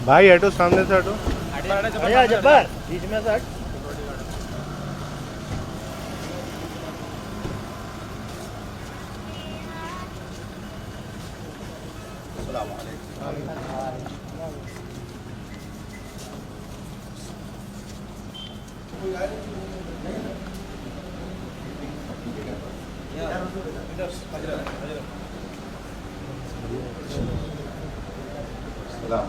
بھائی ہٹو سامنے سے ہٹو. جبار بیچ میں سے ہٹ. السلام علیکم. السلام.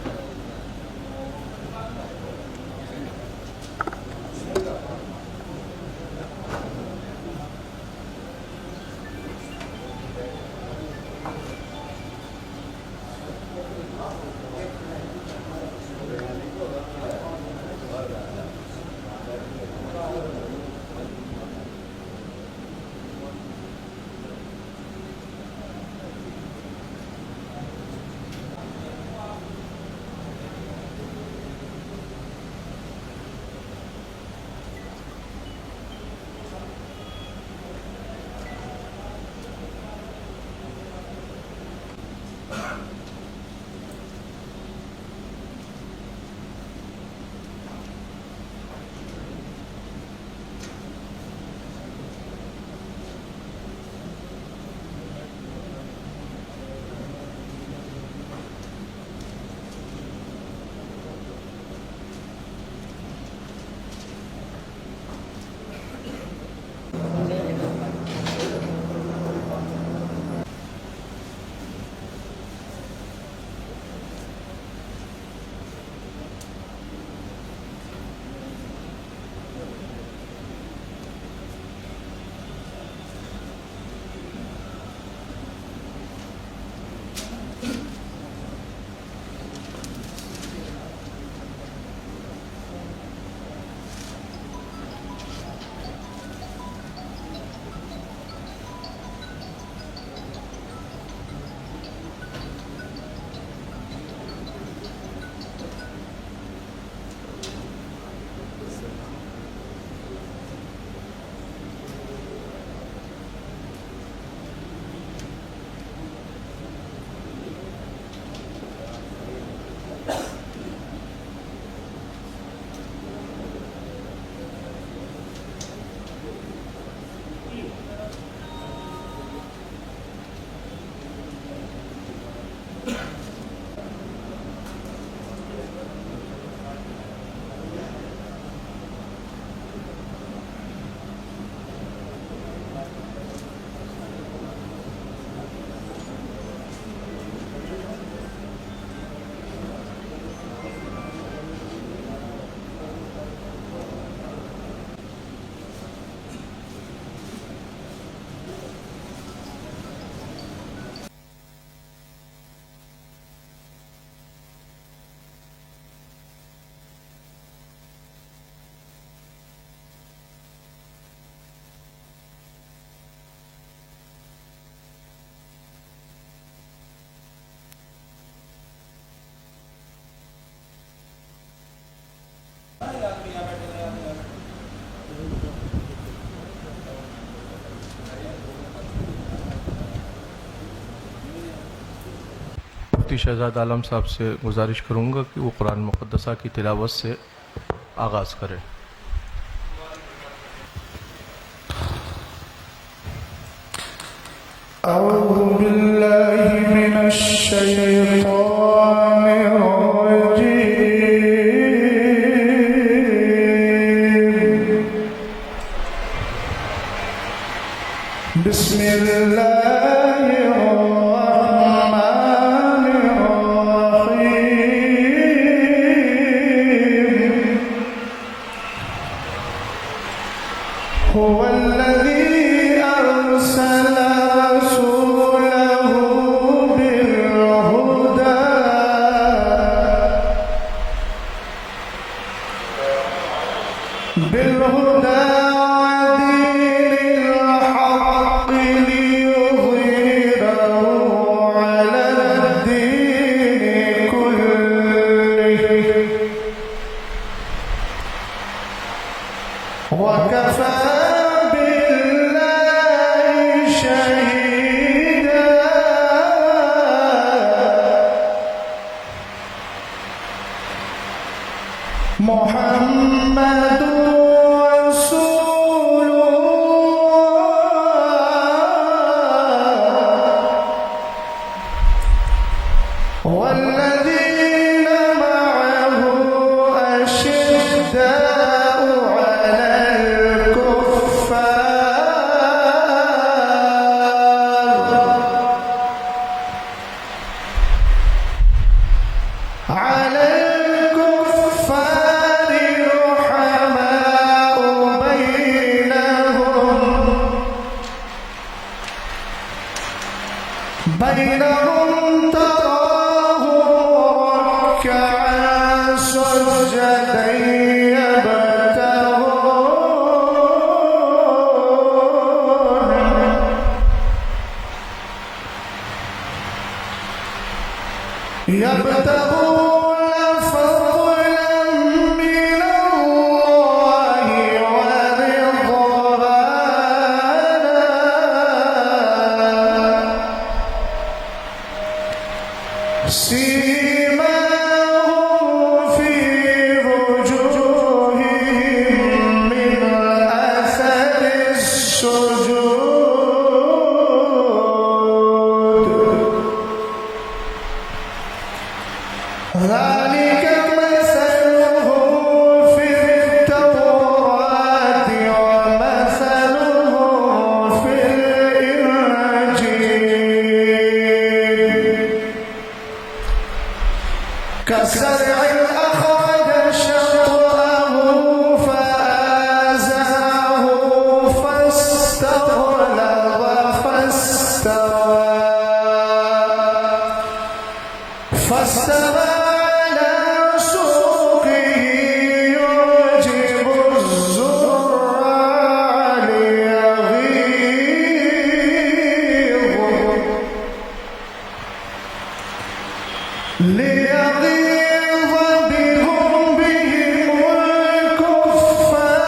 مفتی شہزاد عالم صاحب سے گزارش کروں گا کہ وہ قرآن مقدسہ کی تلاوت سے آغاز کریں. أعوذ بالله من الشيطان الرجيم. بسم الله الرحمن الرحيم. هو الذي أرسل رسوله بالهدى محمد رسول الله والذين معه أشداء على الكفار رحماء بينهم تراهم ركعا سجدا يبتغون فضلا من الله ورضوانا سيماهم في وجوههم من أثر السجود ذلك مثلهم في التوراة ومثلهم في الإنجيل كزرع أخرج شطأه فآزره فاستغلظ فاستوى على سوقه يعجب الزرع ليغيظ بهم الكفار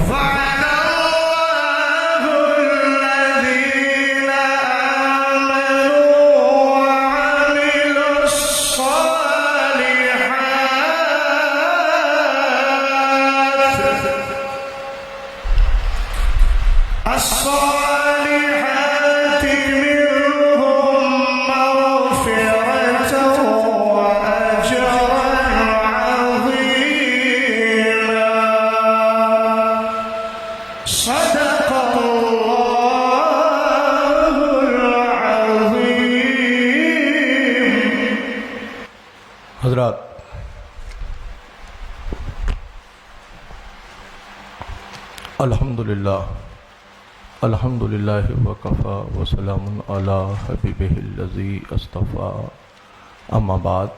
وعد الله الذين آمنوا وعملوا الصالحات منهم مغفرة وأجرا عظيما صدق الله العظيم. حضرات، الحمدللہ وکفا وسلام علی حبیبہ الذی اصطفیٰ، اما بعد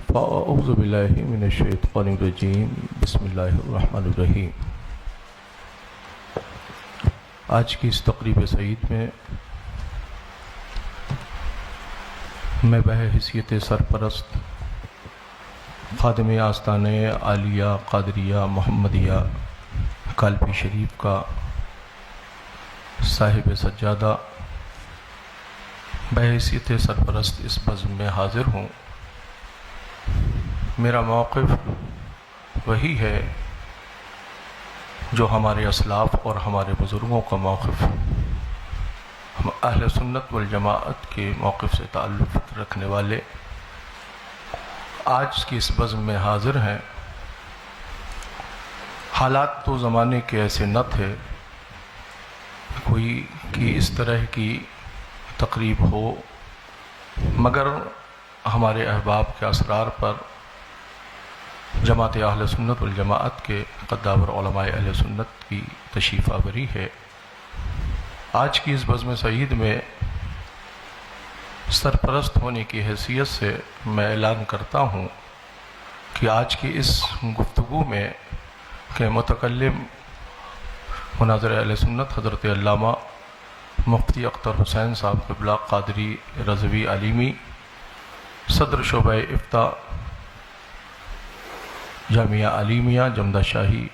فاعوذ باللہ من الشیطان الرجیم، بسم اللہ الرحمن الرحیم. آج کی اس تقریب سعید میں میں بحیثیت سرپرست خادم آستانہ عالیہ قادریہ محمدیہ کالپی شریف کا صاحب سجادہ بحیثیت سرپرست اس بزم میں حاضر ہوں. میرا موقف وہی ہے جو ہمارے اسلاف اور ہمارے بزرگوں کا موقف، ہم اہل سنت والجماعت کے موقف سے تعلق رکھنے والے آج کی اس بزم میں حاضر ہیں. حالات تو زمانے کے ایسے نہ تھے کوئی کہ اس طرح کی تقریب ہو، مگر ہمارے احباب کے اسرار پر جماعت اہل سنت والجماعت کے قدامر علماء اہل سنت کی تشریف آوری ہے. آج کی اس بزم سعید میں سرپرست ہونے کی حیثیت سے میں اعلان کرتا ہوں کہ آج کی اس گفتگو میں کہ متکلم مناظر اہل سنت حضرت علامہ مفتی اختر حسین صاحب قبلہ قادری رضوی علیمی، صدر شعبہ افتاء جامعہ علیمیہ جمدہ شاہی،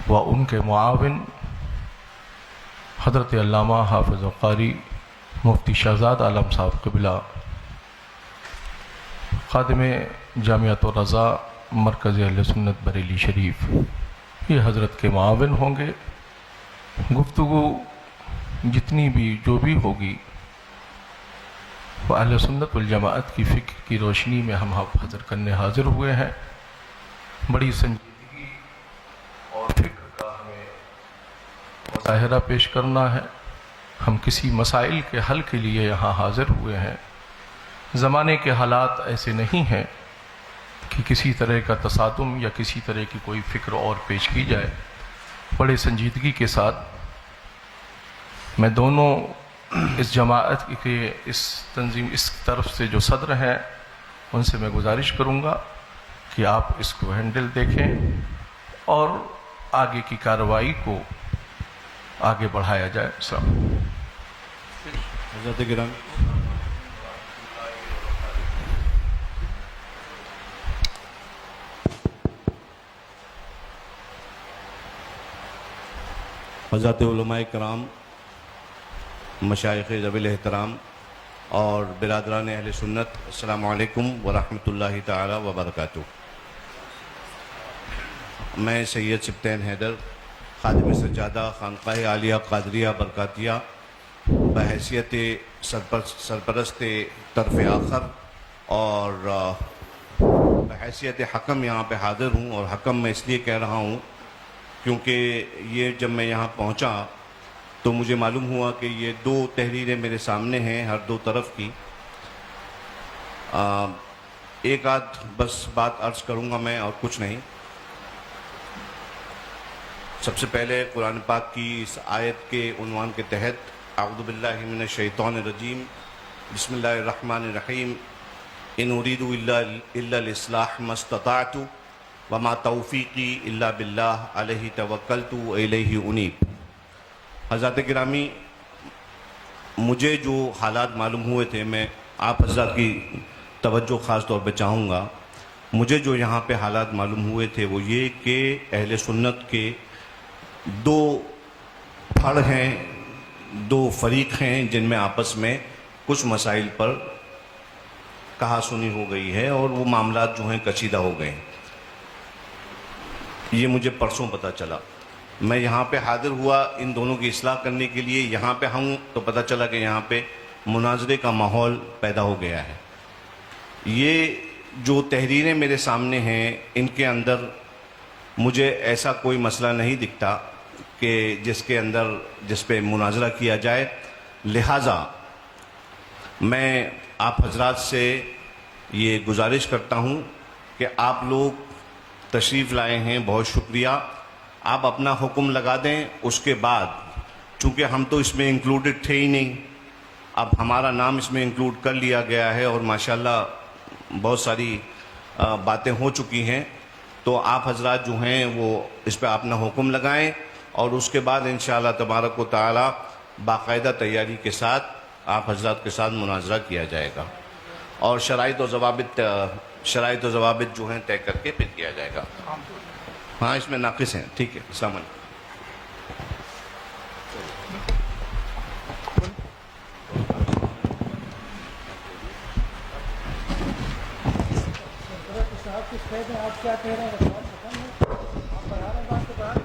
و ان کے معاون حضرت علامہ حافظ قاری مفتی شہزاد عالم صاحب قبلہ، خادم جامعۃ الرضا مرکز اہل سنت بریلی شریف، یہ حضرت کے معاون ہوں گے۔ گفتگو جتنی بھی جو بھی ہوگی وہ اہل سنت والجماعت کی فکر کی روشنی میں ہم حاضر کرنے حاضر ہوئے ہیں۔ بڑی سنجیدگی اور فکر کا ہمیں مظاہرہ پیش کرنا ہے۔ ہم کسی مسائل کے حل کے لیے یہاں حاضر ہوئے ہیں۔ زمانے کے حالات ایسے نہیں ہیں کہ کسی طرح کا تصادم یا کسی طرح کی کوئی فکر اور پیش کی جائے۔ بڑے سنجیدگی کے ساتھ میں دونوں اس جماعت کے اس تنظیم اس طرف سے جو صدر ہیں ان سے میں گزارش کروں گا کہ آپ اس کو ہینڈل دیکھیں اور آگے کی کارروائی کو آگے بڑھایا جائے۔ حضرت گرامی، حضرت علماء کرام، مشائخ ذوی الاحترام اور برادران اہل سنت، السلام علیکم ورحمۃ اللہ تعالی وبرکاتہ۔ میں سید سبطین حیدر، خادم سجادہ خانقاہ عالیہ قادریہ برکاتیہ، بحیثیت سرپرست طرف آخر اور بحیثیت حکم یہاں پہ حاضر ہوں، اور حکم میں اس لیے کہہ رہا ہوں کیونکہ یہ جب میں یہاں پہنچا تو مجھے معلوم ہوا کہ یہ دو تحریریں میرے سامنے ہیں ہر دو طرف کی۔ ایک آدھ بس بات عرض کروں گا میں اور کچھ نہیں۔ سب سے پہلے قرآن پاک کی اس آیت کے عنوان کے تحت اعوذ باللہ من الشیطان الرجیم، بسم اللہ الرحمن الرحیم، ان اريد الا الاصلاح ما استطعت وما توفیقی الا باللہ علیہ توکلت والیہ انیب۔ حضرات گرامی، مجھے جو حالات معلوم ہوئے تھے، میں آپ حضرات کی توجہ خاص طور پہ چاہوں گا، مجھے جو یہاں پہ حالات معلوم ہوئے تھے وہ یہ کہ اہل سنت کے دو پھڑ ہیں، دو فریق ہیں جن میں آپس میں کچھ مسائل پر کہا سنی ہو گئی ہے اور وہ معاملات جو ہیں کشیدہ ہو گئے ہیں۔ یہ مجھے پرسوں پتہ چلا۔ میں یہاں پہ حاضر ہوا ان دونوں کی اصلاح کرنے کے لیے، یہاں پہ ہوں تو پتہ چلا کہ یہاں پہ مناظرے کا ماحول پیدا ہو گیا ہے۔ یہ جو تحریریں میرے سامنے ہیں ان کے اندر مجھے ایسا کوئی مسئلہ نہیں دکھتا کہ جس پہ مناظرہ کیا جائے، لہٰذا میں آپ حضرات سے یہ گزارش کرتا ہوں کہ آپ لوگ تشریف لائے ہیں، بہت شکریہ۔ آپ اپنا حکم لگا دیں، اس کے بعد چونکہ ہم تو اس میں انکلوڈڈ تھے ہی نہیں، اب ہمارا نام اس میں انکلوڈ کر لیا گیا ہے اور ماشاءاللہ بہت ساری باتیں ہو چکی ہیں، تو آپ حضرات جو ہیں وہ اس پہ اپنا حکم لگائیں اور اس کے بعد انشاءاللہ تبارک و تعالی باقاعدہ تیاری کے ساتھ آپ حضرات کے ساتھ مناظرہ کیا جائے گا اور شرائط و ضوابط جو ہیں طے کر کے پھر کیا جائے گا۔ ہاں اس میں ناقص ہیں، ٹھیک ہے۔ السلام علیکم۔ آپ کیا کہہ رہے ہیں؟ آپ بڑھا رہے ہیں بات کے بعد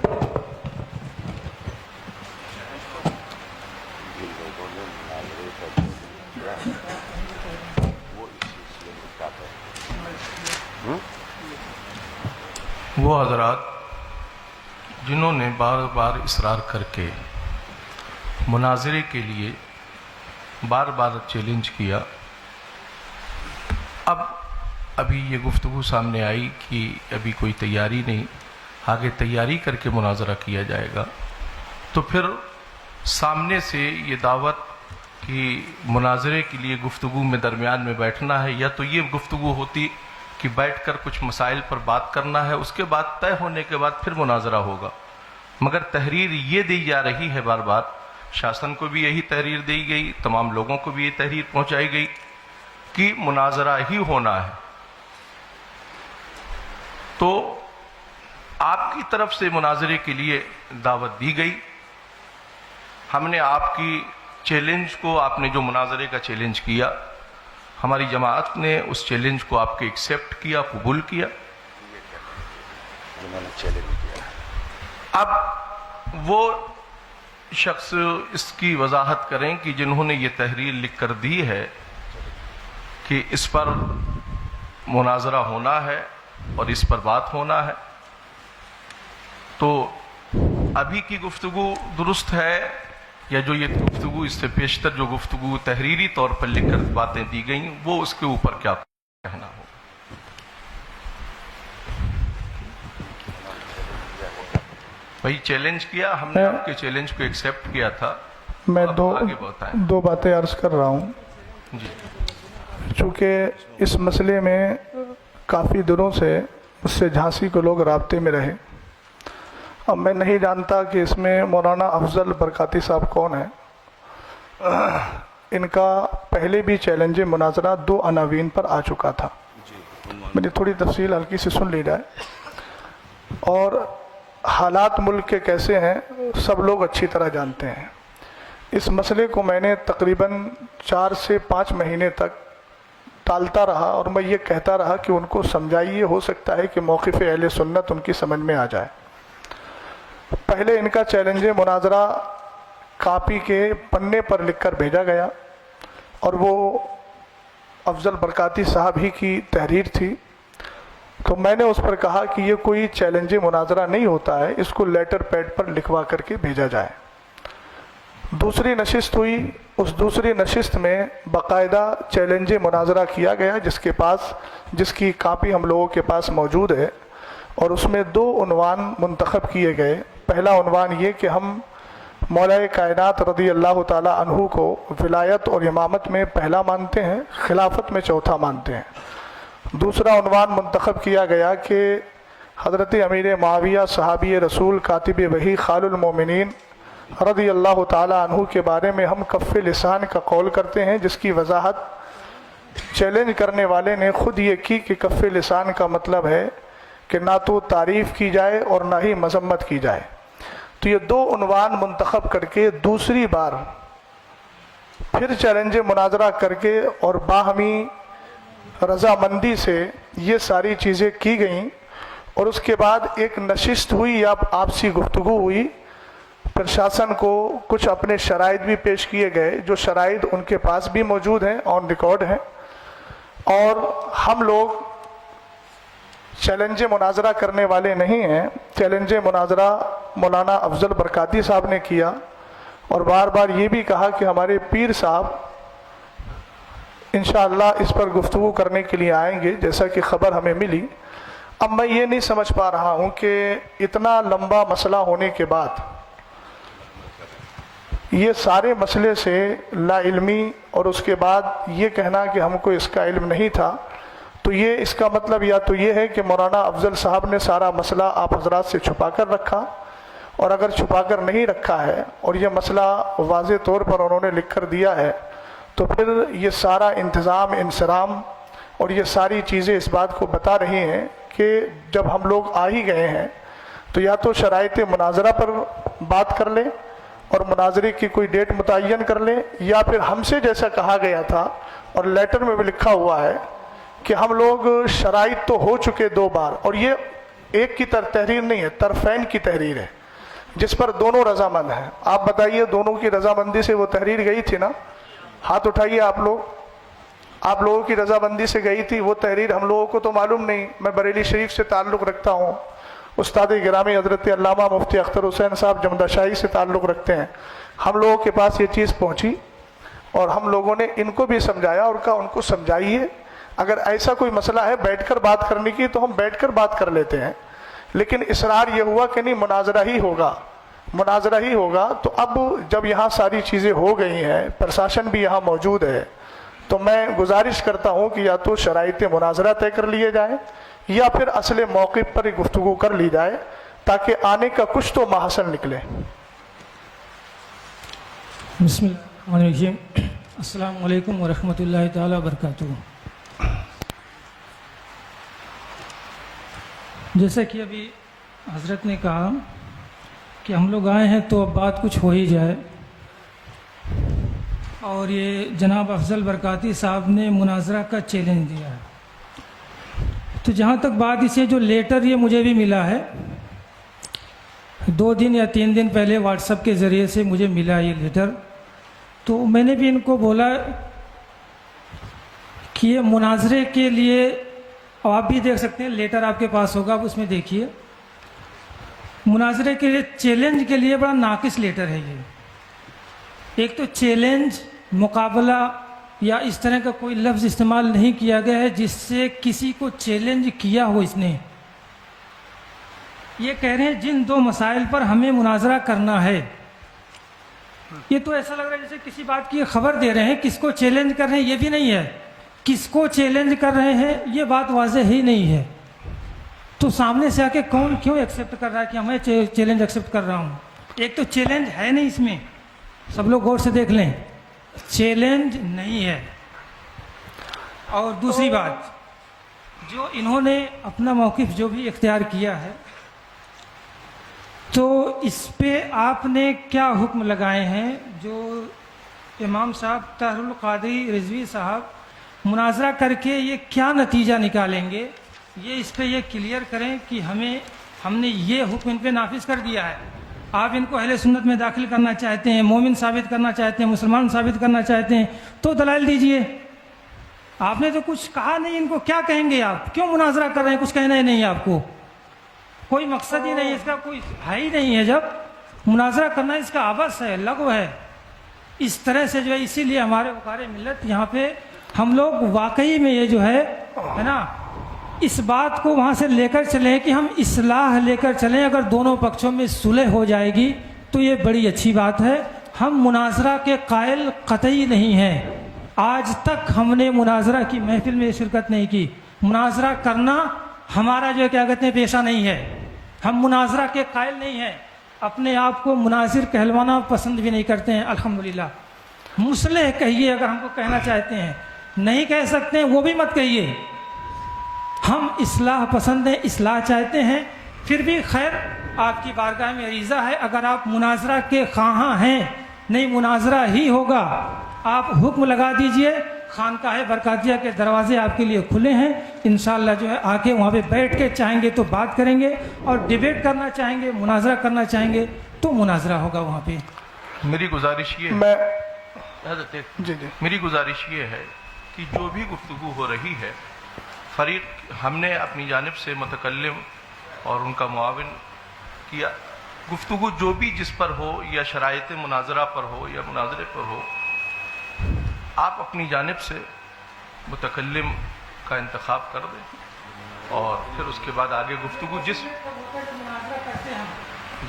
وہ حضرات جنہوں نے بار بار اصرار کر کے مناظرے کے لیے بار بار چیلنج کیا، ابھی یہ گفتگو سامنے آئی کہ ابھی کوئی تیاری نہیں، آگے تیاری کر کے مناظرہ کیا جائے گا، تو پھر سامنے سے یہ دعوت کہ مناظرے کے لیے گفتگو میں درمیان میں بیٹھنا ہے، یا تو یہ گفتگو ہوتی کہ بیٹھ کر کچھ مسائل پر بات کرنا ہے، اس کے بعد طے ہونے کے بعد پھر مناظرہ ہوگا، مگر تحریر یہ دی جا رہی ہے بار بار، شاسن کو بھی یہی تحریر دی گئی، تمام لوگوں کو بھی یہ تحریر پہنچائی گئی کہ مناظرہ ہی ہونا ہے۔ تو آپ کی طرف سے مناظرے کے لیے دعوت دی گئی، ہم نے آپ کی چیلنج کو آپ نے جو مناظرے کا چیلنج کیا، ہماری جماعت نے اس چیلنج کو آپ کے ایکسیپٹ کیا، قبول کیا. جنہوں نے چیلنج کیا. اب وہ شخص اس کی وضاحت کریں کہ جنہوں نے یہ تحریر لکھ کر دی ہے کہ اس پر مناظرہ ہونا ہے اور اس پر بات ہونا ہے، تو ابھی کی گفتگو درست ہے یا جو یہ گفتگو اس سے پیشتر جو گفتگو تحریری طور پر لکھ کر باتیں دی گئیں وہ اس کے اوپر کیا کہنا ہو؟ بھائی چیلنج کیا، ہم نے آپ کے چیلنج کو ایکسیپٹ کیا تھا. میں اب آگے بتائیں. دو باتیں عرض کر رہا ہوں. جی چونکہ اس مسئلے میں کافی دنوں سے اس سے جھانسی کو لوگ رابطے میں رہے. اب میں نہیں جانتا کہ اس میں مولانا افضل برکاتی صاحب کون ہیں. ان کا پہلے بھی چیلنج مناظرہ 2 عناوین پر آ چکا تھا. میری تھوڑی تفصیل ہلکی سے سن لی جائے. اور حالات ملک کے کیسے ہیں سب لوگ اچھی طرح جانتے ہیں. اس مسئلے کو میں نے تقریباً 4 سے 5 مہینے تک ٹالتا رہا اور میں یہ کہتا رہا کہ ان کو سمجھائیے، ہو سکتا ہے کہ موقف اہل سنت ان کی سمجھ میں آ جائے. پہلے ان کا چیلنج مناظرہ کاپی کے پنے پر لکھ کر بھیجا گیا اور وہ افضل برکاتی صاحب ہی کی تحریر تھی. تو میں نے اس پر کہا کہ یہ کوئی چیلنج مناظرہ نہیں ہوتا ہے، اس کو لیٹر پیڈ پر لکھوا کر کے بھیجا جائے. دوسری نشست ہوئی. اس دوسری نشست میں باقاعدہ چیلنج مناظرہ کیا گیا جس کی کاپی ہم لوگوں کے پاس موجود ہے، اور اس میں 2 عنوان منتخب کیے گئے. پہلا عنوان یہ کہ ہم مولا کائنات رضی اللہ تعالی عنہ کو ولایت اور امامت میں پہلا مانتے ہیں، خلافت میں چوتھا مانتے ہیں. دوسرا عنوان منتخب کیا گیا کہ حضرت امیر معاویہ صحابی رسول کاتب وحی خال المومنین رضی اللہ تعالی عنہ کے بارے میں ہم کف لسان کا قول کرتے ہیں، جس کی وضاحت چیلنج کرنے والے نے خود یہ کی کہ کف لسان کا مطلب ہے کہ نہ تو تعریف کی جائے اور نہ ہی مذمت کی جائے. تو یہ 2 عنوان منتخب کر کے دوسری بار پھر چیلنج مناظرہ کر کے اور باہمی رضامندی سے یہ ساری چیزیں کی گئیں. اور اس کے بعد ایک نشست ہوئی یا آپسی گفتگو ہوئی. پرشاسن کو کچھ اپنے شرائط بھی پیش کیے گئے، جو شرائط ان کے پاس بھی موجود ہیں، آن ریکارڈ ہیں. اور ہم لوگ چیلنج مناظرہ کرنے والے نہیں ہیں. چیلنج مناظرہ مولانا افضل برکاتی صاحب نے کیا اور بار بار یہ بھی کہا کہ ہمارے پیر صاحب انشاءاللہ اس پر گفتگو کرنے کے لیے آئیں گے، جیسا کہ خبر ہمیں ملی. اب میں یہ نہیں سمجھ پا رہا ہوں کہ اتنا لمبا مسئلہ ہونے کے بعد یہ سارے مسئلے سے لا علمی اور اس کے بعد یہ کہنا کہ ہم کو اس کا علم نہیں تھا، تو یہ اس کا مطلب یا تو یہ ہے کہ مولانا افضل صاحب نے سارا مسئلہ آپ حضرات سے چھپا کر رکھا، اور اگر چھپا کر نہیں رکھا ہے اور یہ مسئلہ واضح طور پر انہوں نے لکھ کر دیا ہے، تو پھر یہ سارا انتظام انصرام اور یہ ساری چیزیں اس بات کو بتا رہی ہیں کہ جب ہم لوگ آ ہی گئے ہیں تو یا تو شرائط مناظرہ پر بات کر لیں اور مناظرے کی کوئی ڈیٹ متعین کر لیں، یا پھر ہم سے جیسا کہا گیا تھا اور لیٹر میں بھی لکھا ہوا ہے کہ ہم لوگ شرائط تو ہو چکے 2 بار، اور یہ ایک کی تحریر نہیں ہے، طرفین کی تحریر ہے جس پر دونوں رضامند ہیں. آپ بتائیے دونوں کی رضامندی سے وہ تحریر گئی تھی نا؟ ہاتھ اٹھائیے آپ لوگوں کی رضامندی سے گئی تھی وہ تحریر. ہم لوگوں کو تو معلوم نہیں. میں بریلی شریف سے تعلق رکھتا ہوں، استاد گرامی حضرت علامہ مفتی اختر حسین صاحب جمدہ شاہی سے تعلق رکھتے ہیں. ہم لوگوں کے پاس یہ چیز پہنچی اور ہم لوگوں نے ان کو بھی سمجھایا اور کہا ان کو سمجھائیے، اگر ایسا کوئی مسئلہ ہے بیٹھ کر بات کرنے کی تو ہم بیٹھ کر بات کر لیتے ہیں. لیکن اصرار یہ ہوا کہ نہیں مناظرہ ہی ہوگا. تو اب جب یہاں ساری چیزیں ہو گئی ہیں، پرشاسن بھی یہاں موجود ہے، تو میں گزارش کرتا ہوں کہ یا تو شرائط مناظرہ طے کر لیے جائیں یا پھر اصل موقف پر گفتگو کر لی جائے تاکہ آنے کا کچھ تو محصل نکلے. بسم اللہ الرحمن الرحیم. السلام علیکم ورحمۃ اللہ تعالیٰ وبرکاتہ. جیسا کہ ابھی حضرت نے کہا کہ ہم لوگ آئے ہیں تو اب بات کچھ ہو ہی جائے. اور یہ جناب افضل برکاتی صاحب نے مناظرہ کا چیلنج دیا ہے. تو جہاں تک بات اسے جو لیٹر یہ مجھے بھی ملا ہے 2 دن یا 3 دن پہلے واٹس ایپ کے ذریعے سے مجھے ملا یہ لیٹر. تو میں نے بھی ان کو بولا کہ یہ مناظرے کے لیے، اور آپ بھی دیکھ سکتے ہیں لیٹر آپ کے پاس ہوگا، آپ اس میں دیکھیے، مناظرے کے لیے چیلنج کے لیے بڑا ناقص لیٹر ہے یہ. ایک تو چیلنج، مقابلہ یا اس طرح کا کوئی لفظ استعمال نہیں کیا گیا ہے جس سے کسی کو چیلنج کیا ہو. اس نے یہ کہہ رہے ہیں جن 2 مسائل پر ہمیں مناظرہ کرنا ہے. یہ تو ایسا لگ رہا ہے جیسے کسی بات کی خبر دے رہے ہیں. کس کو چیلنج کر رہے ہیں یہ بھی نہیں ہے، کس کو چیلنج کر رہے ہیں یہ بات واضح ہی نہیں ہے. تو سامنے سے آ کے کون کیوں ایکسیپٹ کر رہا ہے کہ میں چیلنج ایکسیپٹ کر رہا ہوں؟ ایک تو چیلنج ہے نہیں، اس میں سب لوگ غور سے دیکھ لیں، چیلنج نہیں ہے. اور دوسری بات، جو انہوں نے اپنا موقف جو بھی اختیار کیا ہے تو اس پہ آپ نے کیا حکم لگائے ہیں؟ جو امام صاحب طاہر القادری رضوی صاحب مناظرہ کر کے یہ کیا نتیجہ نکالیں گے، یہ اس پہ یہ کلیئر کریں کہ ہم نے یہ حکم ان پہ نافذ کر دیا ہے. آپ ان کو اہل سنت میں داخل کرنا چاہتے ہیں، مومن ثابت کرنا چاہتے ہیں، مسلمان ثابت کرنا چاہتے ہیں تو دلائل دیجئے. آپ نے تو کچھ کہا نہیں، ان کو کیا کہیں گے؟ آپ کیوں مناظرہ کر رہے ہیں؟ کچھ کہنا ہی نہیں ہے آپ کو، کوئی مقصد ہی نہیں ہے اس کا، کوئی ہے ہی نہیں ہے. جب مناظرہ کرنا اس کا عبث ہے، لغو ہے. اس طرح سے جو ہے، اسی لیے ہمارے وقار ملت یہاں پہ ہم لوگ واقعی میں یہ جو ہے نا، اس بات کو وہاں سے لے کر چلیں کہ ہم اصلاح لے کر چلیں. اگر دونوں پکشوں میں صلح ہو جائے گی تو یہ بڑی اچھی بات ہے. ہم مناظرہ کے قائل قطعی نہیں ہیں. آج تک ہم نے مناظرہ کی محفل میں شرکت نہیں کی. مناظرہ کرنا ہمارا جو کیا کہتے ہیں پیشہ نہیں ہے. ہم مناظرہ کے قائل نہیں ہیں. اپنے آپ کو مناظر کہلوانا پسند بھی نہیں کرتے ہیں الحمدللہ. مصلح کہیے اگر ہم کو کہنا چاہتے ہیں، نہیں کہہ سکتے ہیں وہ بھی مت کہیے. ہم اصلاح پسند ہیں، اصلاح چاہتے ہیں. پھر بھی خیر آپ کی بارگاہ میں عریضہ ہے، اگر آپ مناظرہ کے خواہاں ہیں، نہیں مناظرہ ہی ہوگا، آپ حکم لگا دیجئے. خانقاہ برکاتیہ کے دروازے آپ کے لیے کھلے ہیں. انشاءاللہ جو ہے آ کے وہاں پہ بیٹھ کے چاہیں گے تو بات کریں گے، اور ڈیبیٹ کرنا چاہیں گے، مناظرہ کرنا چاہیں گے تو مناظرہ ہوگا وہاں پہ. میری گزارش یہ میں حضرت جی میری گزارش یہ ہے کہ جو بھی گفتگو ہو رہی ہے، فریق ہم نے اپنی جانب سے متکلم اور ان کا معاون کیا، گفتگو جو بھی جس پر ہو، یا شرائط مناظرہ پر ہو یا مناظرے پر ہو، آپ اپنی جانب سے متکلم کا انتخاب کر دیں اور پھر اس کے بعد آگے گفتگو جس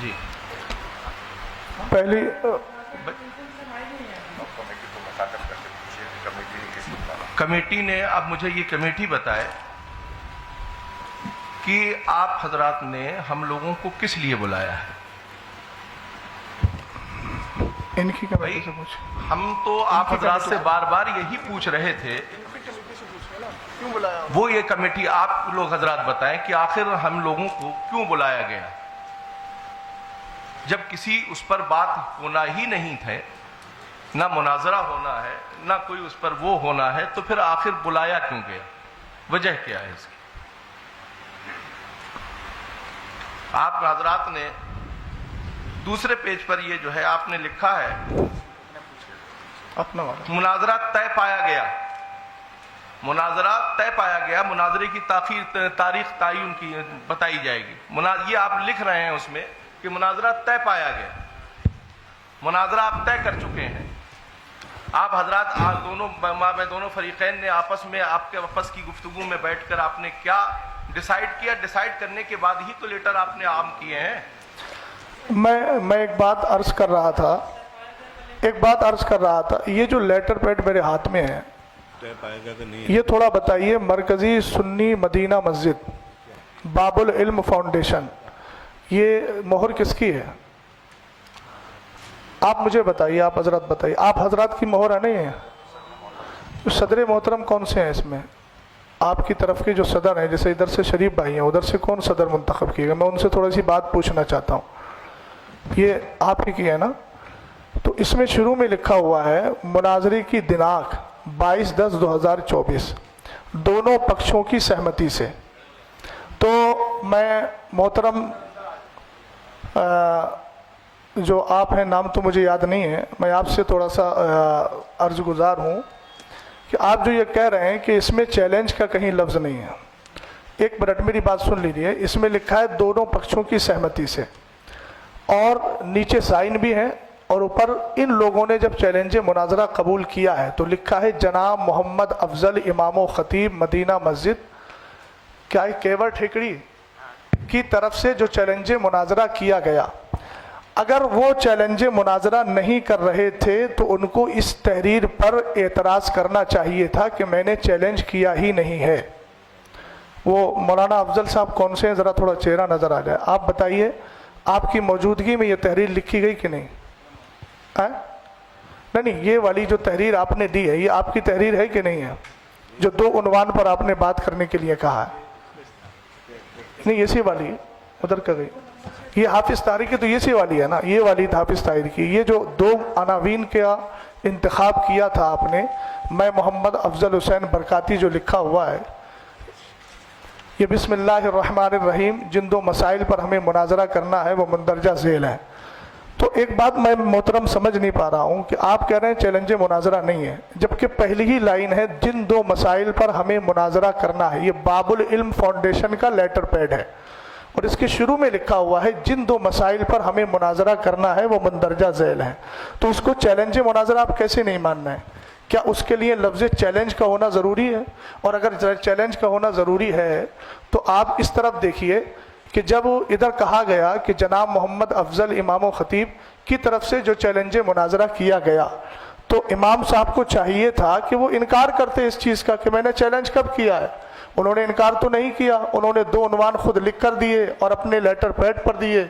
جی پہلی کمیٹی نے اب مجھے یہ کمیٹی بتائے کہ آپ حضرات نے ہم لوگوں کو کس لیے بلایا ہے. ان کی کمیٹی سے پوچھ. ہم تو آپ حضرات سے بار بار یہی پوچھ رہے تھے، وہ یہ کمیٹی آپ لوگ حضرات بتائیں کہ آخر ہم لوگوں کو کیوں بلایا گیا. جب کسی اس پر بات ہونا ہی نہیں تھے، نہ مناظرہ ہونا ہے، نہ کوئی اس پر وہ ہونا ہے، تو پھر آخر بلایا کیوں گیا؟ وجہ کیا ہے اس کی؟ آپ حضرات نے دوسرے پیج پر یہ جو ہے آپ نے لکھا ہے اپنا والا مناظرہ طے پایا گیا. مناظرہ طے پایا گیا، مناظرے کی تاریخ تعین کی بتائی جائے گی. یہ آپ لکھ رہے ہیں اس میں کہ مناظرہ طے پایا گیا. مناظرہ آپ طے کر چکے ہیں. آپ حضرات دونوں فریقین نے آپس میں آپ کے آپس کی گفتگو میں بیٹھ کر آپ نے کیا ڈیسائیڈ کیا؟ ڈیسائیڈ کرنے کے بعد ہی تو لیٹر آپ نے عام کیے ہیں. میں ایک بات عرض کر رہا تھا، یہ جو لیٹر پیڈ میرے ہاتھ میں ہے، یہ تھوڑا بتائیے. مرکزی سنی مدینہ مسجد باب العلم فاؤنڈیشن، یہ مہر کس کی ہے؟ آپ مجھے بتائیے، آپ حضرات بتائیے. آپ حضرات کی مہر ہے نہیں ہے؟ صدر محترم کون سے ہیں اس میں؟ آپ کی طرف کے جو صدر ہیں، جیسے ادھر سے شریف بھائی ہیں، ادھر سے کون صدر منتخب کیے گا؟ میں ان سے تھوڑی سی بات پوچھنا چاہتا ہوں. یہ آپ ہی کی ہے نا؟ تو تو اس میں شروع میں لکھا ہوا ہے مناظرے کی دناک 22/10/2024 دونوں پکشوں کی سہمتی سے. تو میں محترم جو آپ ہیں، نام تو مجھے یاد نہیں ہے، میں آپ سے تھوڑا سا عرض گزار ہوں کہ آپ جو یہ کہہ رہے ہیں کہ اس میں چیلنج کا کہیں لفظ نہیں ہے. ایک منٹ میری بات سن لیجیے. اس میں لکھا ہے دونوں پکشوں کی سہمتی سے، اور نیچے سائن بھی ہے، اور اوپر ان لوگوں نے جب چیلنج مناظرہ قبول کیا ہے تو لکھا ہے جناب محمد افضل امام و خطیب مدینہ مسجد کیا کیور ٹھیکڑی کی طرف سے جو چیلنج مناظرہ کیا گیا. اگر وہ چیلنج مناظرہ نہیں کر رہے تھے تو ان کو اس تحریر پر اعتراض کرنا چاہیے تھا کہ میں نے چیلنج کیا ہی نہیں ہے. وہ مولانا افضل صاحب کون سے ہیں؟ ذرا تھوڑا چہرہ نظر آ جائے. آپ بتائیے آپ کی موجودگی میں یہ تحریر لکھی گئی کہ نہیں؟ نہیں، یہ والی جو تحریر آپ نے دی ہے یہ آپ کی تحریر ہے کہ نہیں ہے؟ جو 2 عنوان پر آپ نے بات کرنے کے لیے کہا ہے. نہیں، اسی والی ادھر کا گئی. یہ حافظ طاہر کی تو اسی والی ہے نا، یہ والی حافظ طاہر کی. یہ جو 2 عناوین کا انتخاب کیا تھا آپ نے، میں محمد افضل حسین برکاتی جو لکھا ہوا ہے، یہ بسم اللہ الرحمن الرحیم جن 2 مسائل پر ہمیں مناظرہ کرنا ہے وہ مندرجہ ذیل ہے. تو ایک بات میں محترم سمجھ نہیں پا رہا ہوں کہ آپ کہہ رہے ہیں چیلنج مناظرہ نہیں ہے، جبکہ پہلی ہی لائن ہے جن 2 مسائل پر ہمیں مناظرہ کرنا ہے. یہ باب العلم فاؤنڈیشن کا لیٹر پیڈ ہے، اور اس کے شروع میں لکھا ہوا ہے جن 2 مسائل پر ہمیں مناظرہ کرنا ہے وہ مندرجہ ذیل ہے. تو اس کو چیلنج مناظرہ آپ کیسے نہیں ماننا ہے؟ کیا اس کے لیے لفظ چیلنج کا ہونا ضروری ہے؟ اور اگر چیلنج کا ہونا ضروری ہے تو آپ اس طرف دیکھیے کہ جب ادھر کہا گیا کہ جناب محمد افضل امام و خطیب کی طرف سے جو چیلنج مناظرہ کیا گیا، تو امام صاحب کو چاہیے تھا کہ وہ انکار کرتے اس چیز کا کہ میں نے چیلنج کب کیا ہے. انہوں نے انکار تو نہیں کیا، انہوں نے 2 عنوان خود لکھ کر دیے اور اپنے لیٹر پیڈ پر دیے.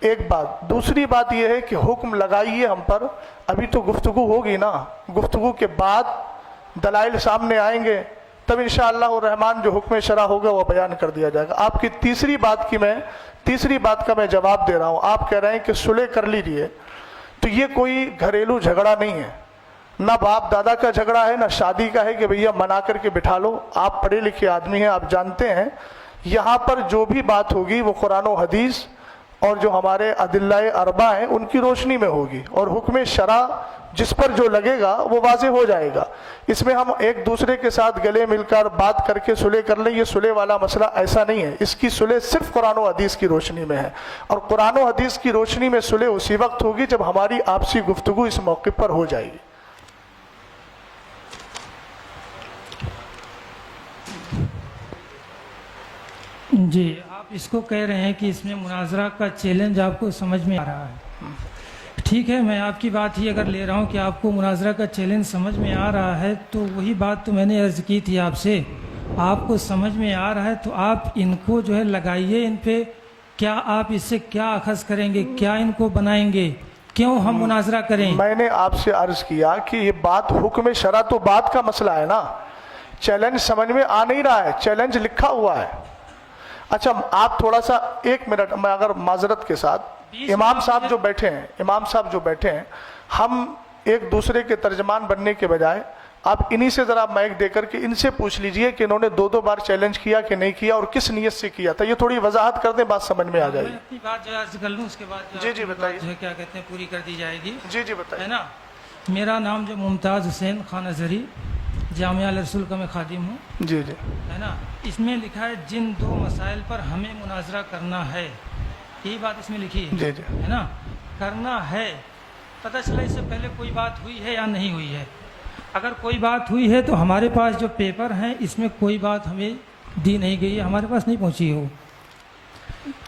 ایک بات. دوسری بات یہ ہے کہ حکم لگائیے ہم پر. ابھی تو گفتگو ہوگی نا، گفتگو کے بعد دلائل سامنے آئیں گے، تب انشاءاللہ الرحمن جو حکم شرع ہوگا وہ بیان کر دیا جائے گا. آپ کی تیسری بات کا میں جواب دے رہا ہوں. آپ کہہ رہے ہیں کہ صلح کر لیجیے، تو یہ کوئی گھریلو جھگڑا نہیں ہے، نہ باپ دادا کا جھگڑا ہے، نہ شادی کا ہے کہ بھیا منا کر کے بٹھا لو. آپ پڑھے لکھے آدمی ہیں، آپ جانتے ہیں یہاں پر جو بھی بات ہوگی وہ قرآن و حدیث اور جو ہمارے ادلہ اربع ہیں ان کی روشنی میں ہوگی، اور حکم شرع جس پر جو لگے گا وہ واضح ہو جائے گا. اس میں ہم ایک دوسرے کے ساتھ گلے مل کر بات کر کے صلح کر لیں، یہ صلح والا مسئلہ ایسا نہیں ہے. اس کی صلح صرف قرآن و حدیث کی روشنی میں ہے، اور قرآن و حدیث کی روشنی میں صلح اسی وقت ہوگی جب ہماری آپسی گفتگو اس موقع پر ہو جائے گی. جی، آپ اس کو کہہ رہے ہیں کہ اس میں مناظرہ کا چیلنج آپ کو سمجھ میں آ رہا ہے. ٹھیک ہے، میں آپ کی بات ہی اگر لے رہا ہوں کہ آپ کو مناظرہ کا چیلنج سمجھ میں آ رہا ہے، تو وہی بات تو میں نے عرض کی تھی آپ سے. آپ کو سمجھ میں آ رہا ہے تو آپ ان کو جو ہے لگائیے ان پہ. کیا آپ اس سے کیا اخذ کریں گے؟ کیا ان کو بنائیں گے؟ کیوں ہم مناظرہ کریں؟ میں نے آپ سے عرض کیا کہ یہ بات حکم شرع تو بات کا مسئلہ ہے نا، چیلنج سمجھ میں آ نہیں رہا ہے، چیلنج لکھا ہوا ہے. اچھا آپ تھوڑا سا 1 منٹ، میں اگر معذرت کے ساتھ، امام صاحب جو بیٹھے ہیں ہم ایک دوسرے کے ترجمان بننے کے بجائے آپ انہی سے ذرا مائک دے کر کے ان سے پوچھ لیجئے کہ انہوں نے 2 بار چیلنج کیا کہ نہیں کیا اور کس نیت سے کیا تھا. یہ تھوڑی وضاحت کر دیں، بات سمجھ میں آ جائے گی. میں اپنی بات جو عرض کر لوں، اس کے بعد جی بتائیے. جو ہے کیا کہتے ہیں پوری کر دی جائے گی. جی بتائیے. ہے نا، میرا نام جو ممتاز حسین خان ازہری، جامعہ الرسول کا میں خادم ہوں. جی ہے نا، اس میں لکھا ہے جن 2 مسائل پر ہمیں مناظرہ کرنا ہے، یہی بات اس میں لکھی ہے. جی ہے نا، کرنا ہے. پتہ چلا اس سے پہلے کوئی بات ہوئی ہے یا نہیں ہوئی ہے. اگر کوئی بات ہوئی ہے تو ہمارے پاس جو پیپر ہیں اس میں کوئی بات ہمیں دی نہیں گئی ہے، ہمارے پاس نہیں پہنچی ہو.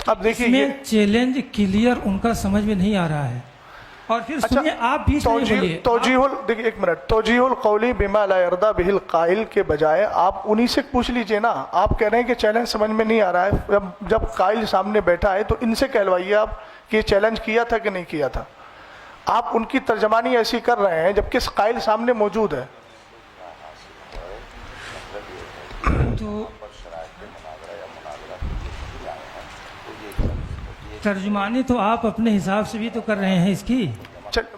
اب دیکھیے اس میں چیلنج کلیئر ان کا سمجھ میں نہیں آ رہا ہے. اور پھر سنیے، آپ بیچ میں بولیے. دیکھیے 1 منٹ، توجیہ القولی بما لا یرضی بہ القائل کے بجائے آپ انہی سے پوچھ لیجئے نا. آپ کہہ رہے ہیں کہ چیلنج سمجھ میں نہیں آ رہا ہے، جب قائل سامنے بیٹھا ہے تو ان سے کہلوائیے آپ کہ یہ چیلنج کیا تھا کہ نہیں کیا تھا. آپ ان کی ترجمانی ایسی کر رہے ہیں جبکہ اس قائل سامنے موجود ہے. تو ترجمانی تو آپ اپنے حساب سے بھی تو کر رہے ہیں اس کی.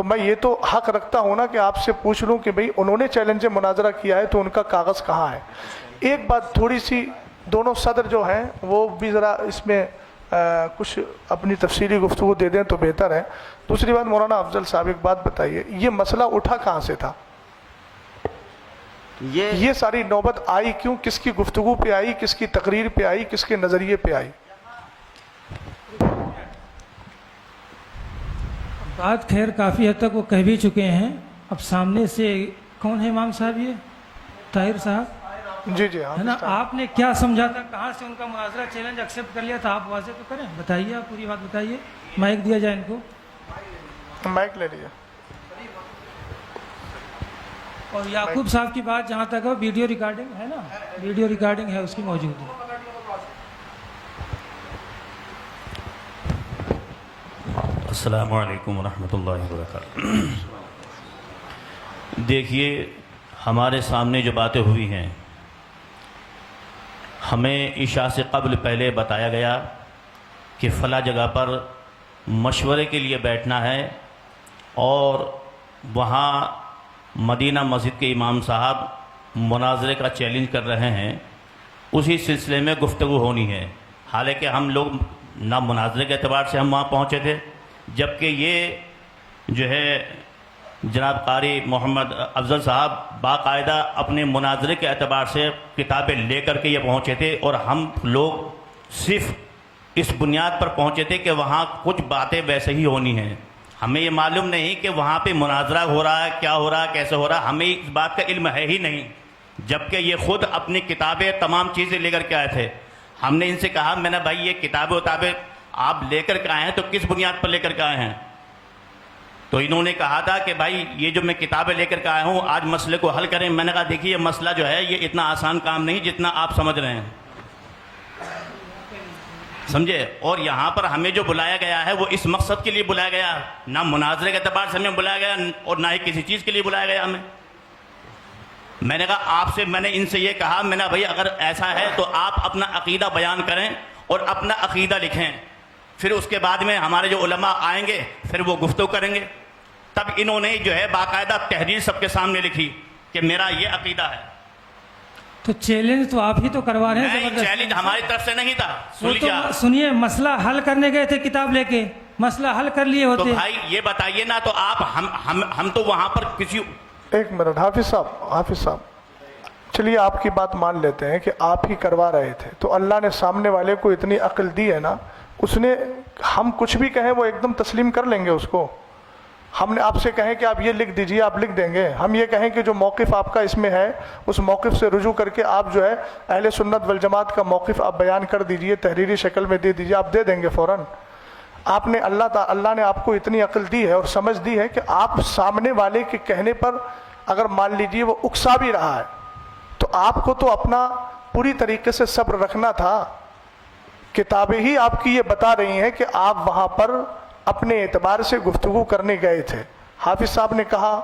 تو میں یہ تو حق رکھتا ہوں نا کہ آپ سے پوچھ لوں کہ بھئی انہوں نے چیلنج مناظرہ کیا ہے تو ان کا کاغذ کہاں ہے. ایک بات تھوڑی سی دونوں صدر جو ہیں وہ بھی ذرا اس میں کچھ اپنی تفصیلی گفتگو دے دیں تو بہتر ہے. دوسری بات مولانا افضل صاحب ایک بات بتائیے, یہ مسئلہ اٹھا کہاں سے تھا؟ یہ ساری نوبت آئی کیوں؟ کس کی گفتگو پہ آئی, کس کی تقریر پہ آئی, کس کے نظریے پہ آئی؟ بات خیر کافی حد تک وہ کہہ بھی چکے ہیں. اب سامنے سے کون ہے امام صاحب؟ یہ طاہر صاحب جی جی ہاں ہے نا. آپ نے کیا سمجھا تھا, کہاں سے ان کا مناظرہ چیلنج ایکسیپٹ کر لیا تھا؟ آپ واضح تو کریں, بتائیے, آپ پوری بات بتائیے. مائک دیا جائے ان کو, مائک لے لیجیے. اور یعقوب صاحب کی بات جہاں تک ہے ویڈیو ریکارڈنگ ہے نا, ویڈیو ریکارڈنگ ہے اس کی موجود ہے. السلام علیکم ورحمۃ اللہ وبرکاتہ. دیکھیے, ہمارے سامنے جو باتیں ہوئی ہیں, ہمیں عشاء سے قبل پہلے بتایا گیا کہ فلاں جگہ پر مشورے کے لیے بیٹھنا ہے اور وہاں مدینہ مسجد کے امام صاحب مناظرے کا چیلنج کر رہے ہیں, اسی سلسلے میں گفتگو ہونی ہے. حالانکہ ہم لوگ نہ مناظرے کے اعتبار سے ہم وہاں پہنچے تھے, جبکہ یہ جو ہے جناب قاری محمد افضل صاحب باقاعدہ اپنے مناظرے کے اعتبار سے کتابیں لے کر کے یہ پہنچے تھے, اور ہم لوگ صرف اس بنیاد پر پہنچے تھے کہ وہاں کچھ باتیں ویسے ہی ہونی ہیں. ہمیں یہ معلوم نہیں کہ وہاں پہ مناظرہ ہو رہا ہے, کیا ہو رہا ہے, کیسے ہو رہا ہے, ہمیں اس بات کا علم ہے ہی نہیں. جبکہ یہ خود اپنی کتابیں تمام چیزیں لے کر کے آئے تھے. ہم نے ان سے کہا, میں نے بھائی یہ کتابیں آپ لے کر کے آئے ہیں تو کس بنیاد پر لے کر کے آئے ہیں؟ تو انہوں نے کہا تھا کہ بھائی یہ جو میں کتابیں لے کر کے آیا ہوں آج مسئلے کو حل کریں. میں نے کہا دیکھیے, یہ مسئلہ جو ہے یہ اتنا آسان کام نہیں جتنا آپ سمجھ رہے ہیں, سمجھے. اور یہاں پر ہمیں جو بلایا گیا ہے وہ اس مقصد کے لیے بلایا گیا, نہ مناظرے کے اعتبار سے ہمیں بلایا گیا اور نہ ہی کسی چیز کے لیے بلایا گیا ہمیں. میں نے کہا آپ سے, میں نے ان سے یہ کہا, میں نے بھائی اگر ایسا ہے تو آپ اپنا عقیدہ بیان کریں اور اپنا عقیدہ لکھیں, پھر اس کے بعد میں ہمارے جو علماء آئیں گے پھر وہ گفتگو کریں گے. تب انہوں نے جو ہے باقاعدہ تحریر سب کے سامنے لکھی کہ میرا یہ عقیدہ ہے. تو چیلنج تو آپ ہی تو کروا رہے ہیں. نہیں, چیلنج ہماری طرف سے نہیں تھا. سنیے, مسئلہ حل کرنے گئے تھے کتاب لے کے, مسئلہ حل کر لیے ہوتے. تو بھائی یہ بتائیے نا, تو آپ ہم تو وہاں پر کسی. ایک منٹ حافظ صاحب, چلیے آپ کی بات مان لیتے ہیں کہ آپ ہی کروا رہے تھے, تو اللہ نے سامنے والے کو اتنی عقل دی ہے نا, اس نے ہم کچھ بھی کہیں وہ ایک دم تسلیم کر لیں گے اس کو. ہم نے آپ سے کہیں کہ آپ یہ لکھ دیجئے, آپ لکھ دیں گے. ہم یہ کہیں کہ جو موقف آپ کا اس میں ہے اس موقف سے رجوع کر کے آپ جو ہے اہل سنت والجماعت کا موقف آپ بیان کر دیجئے, تحریری شکل میں دے دیجئے, آپ دے دیں گے فوراً. آپ نے اللہ نے آپ کو اتنی عقل دی ہے اور سمجھ دی ہے کہ آپ سامنے والے کے کہنے پر اگر مان لیجئے وہ اکسا بھی رہا ہے تو آپ کو تو اپنا پوری طریقے سے صبر رکھنا تھا. کتابیں ہی آپ کی یہ بتا رہی ہیں کہ آپ وہاں پر اپنے اعتبار سے گفتگو کرنے گئے تھے. حافظ صاحب نے کہا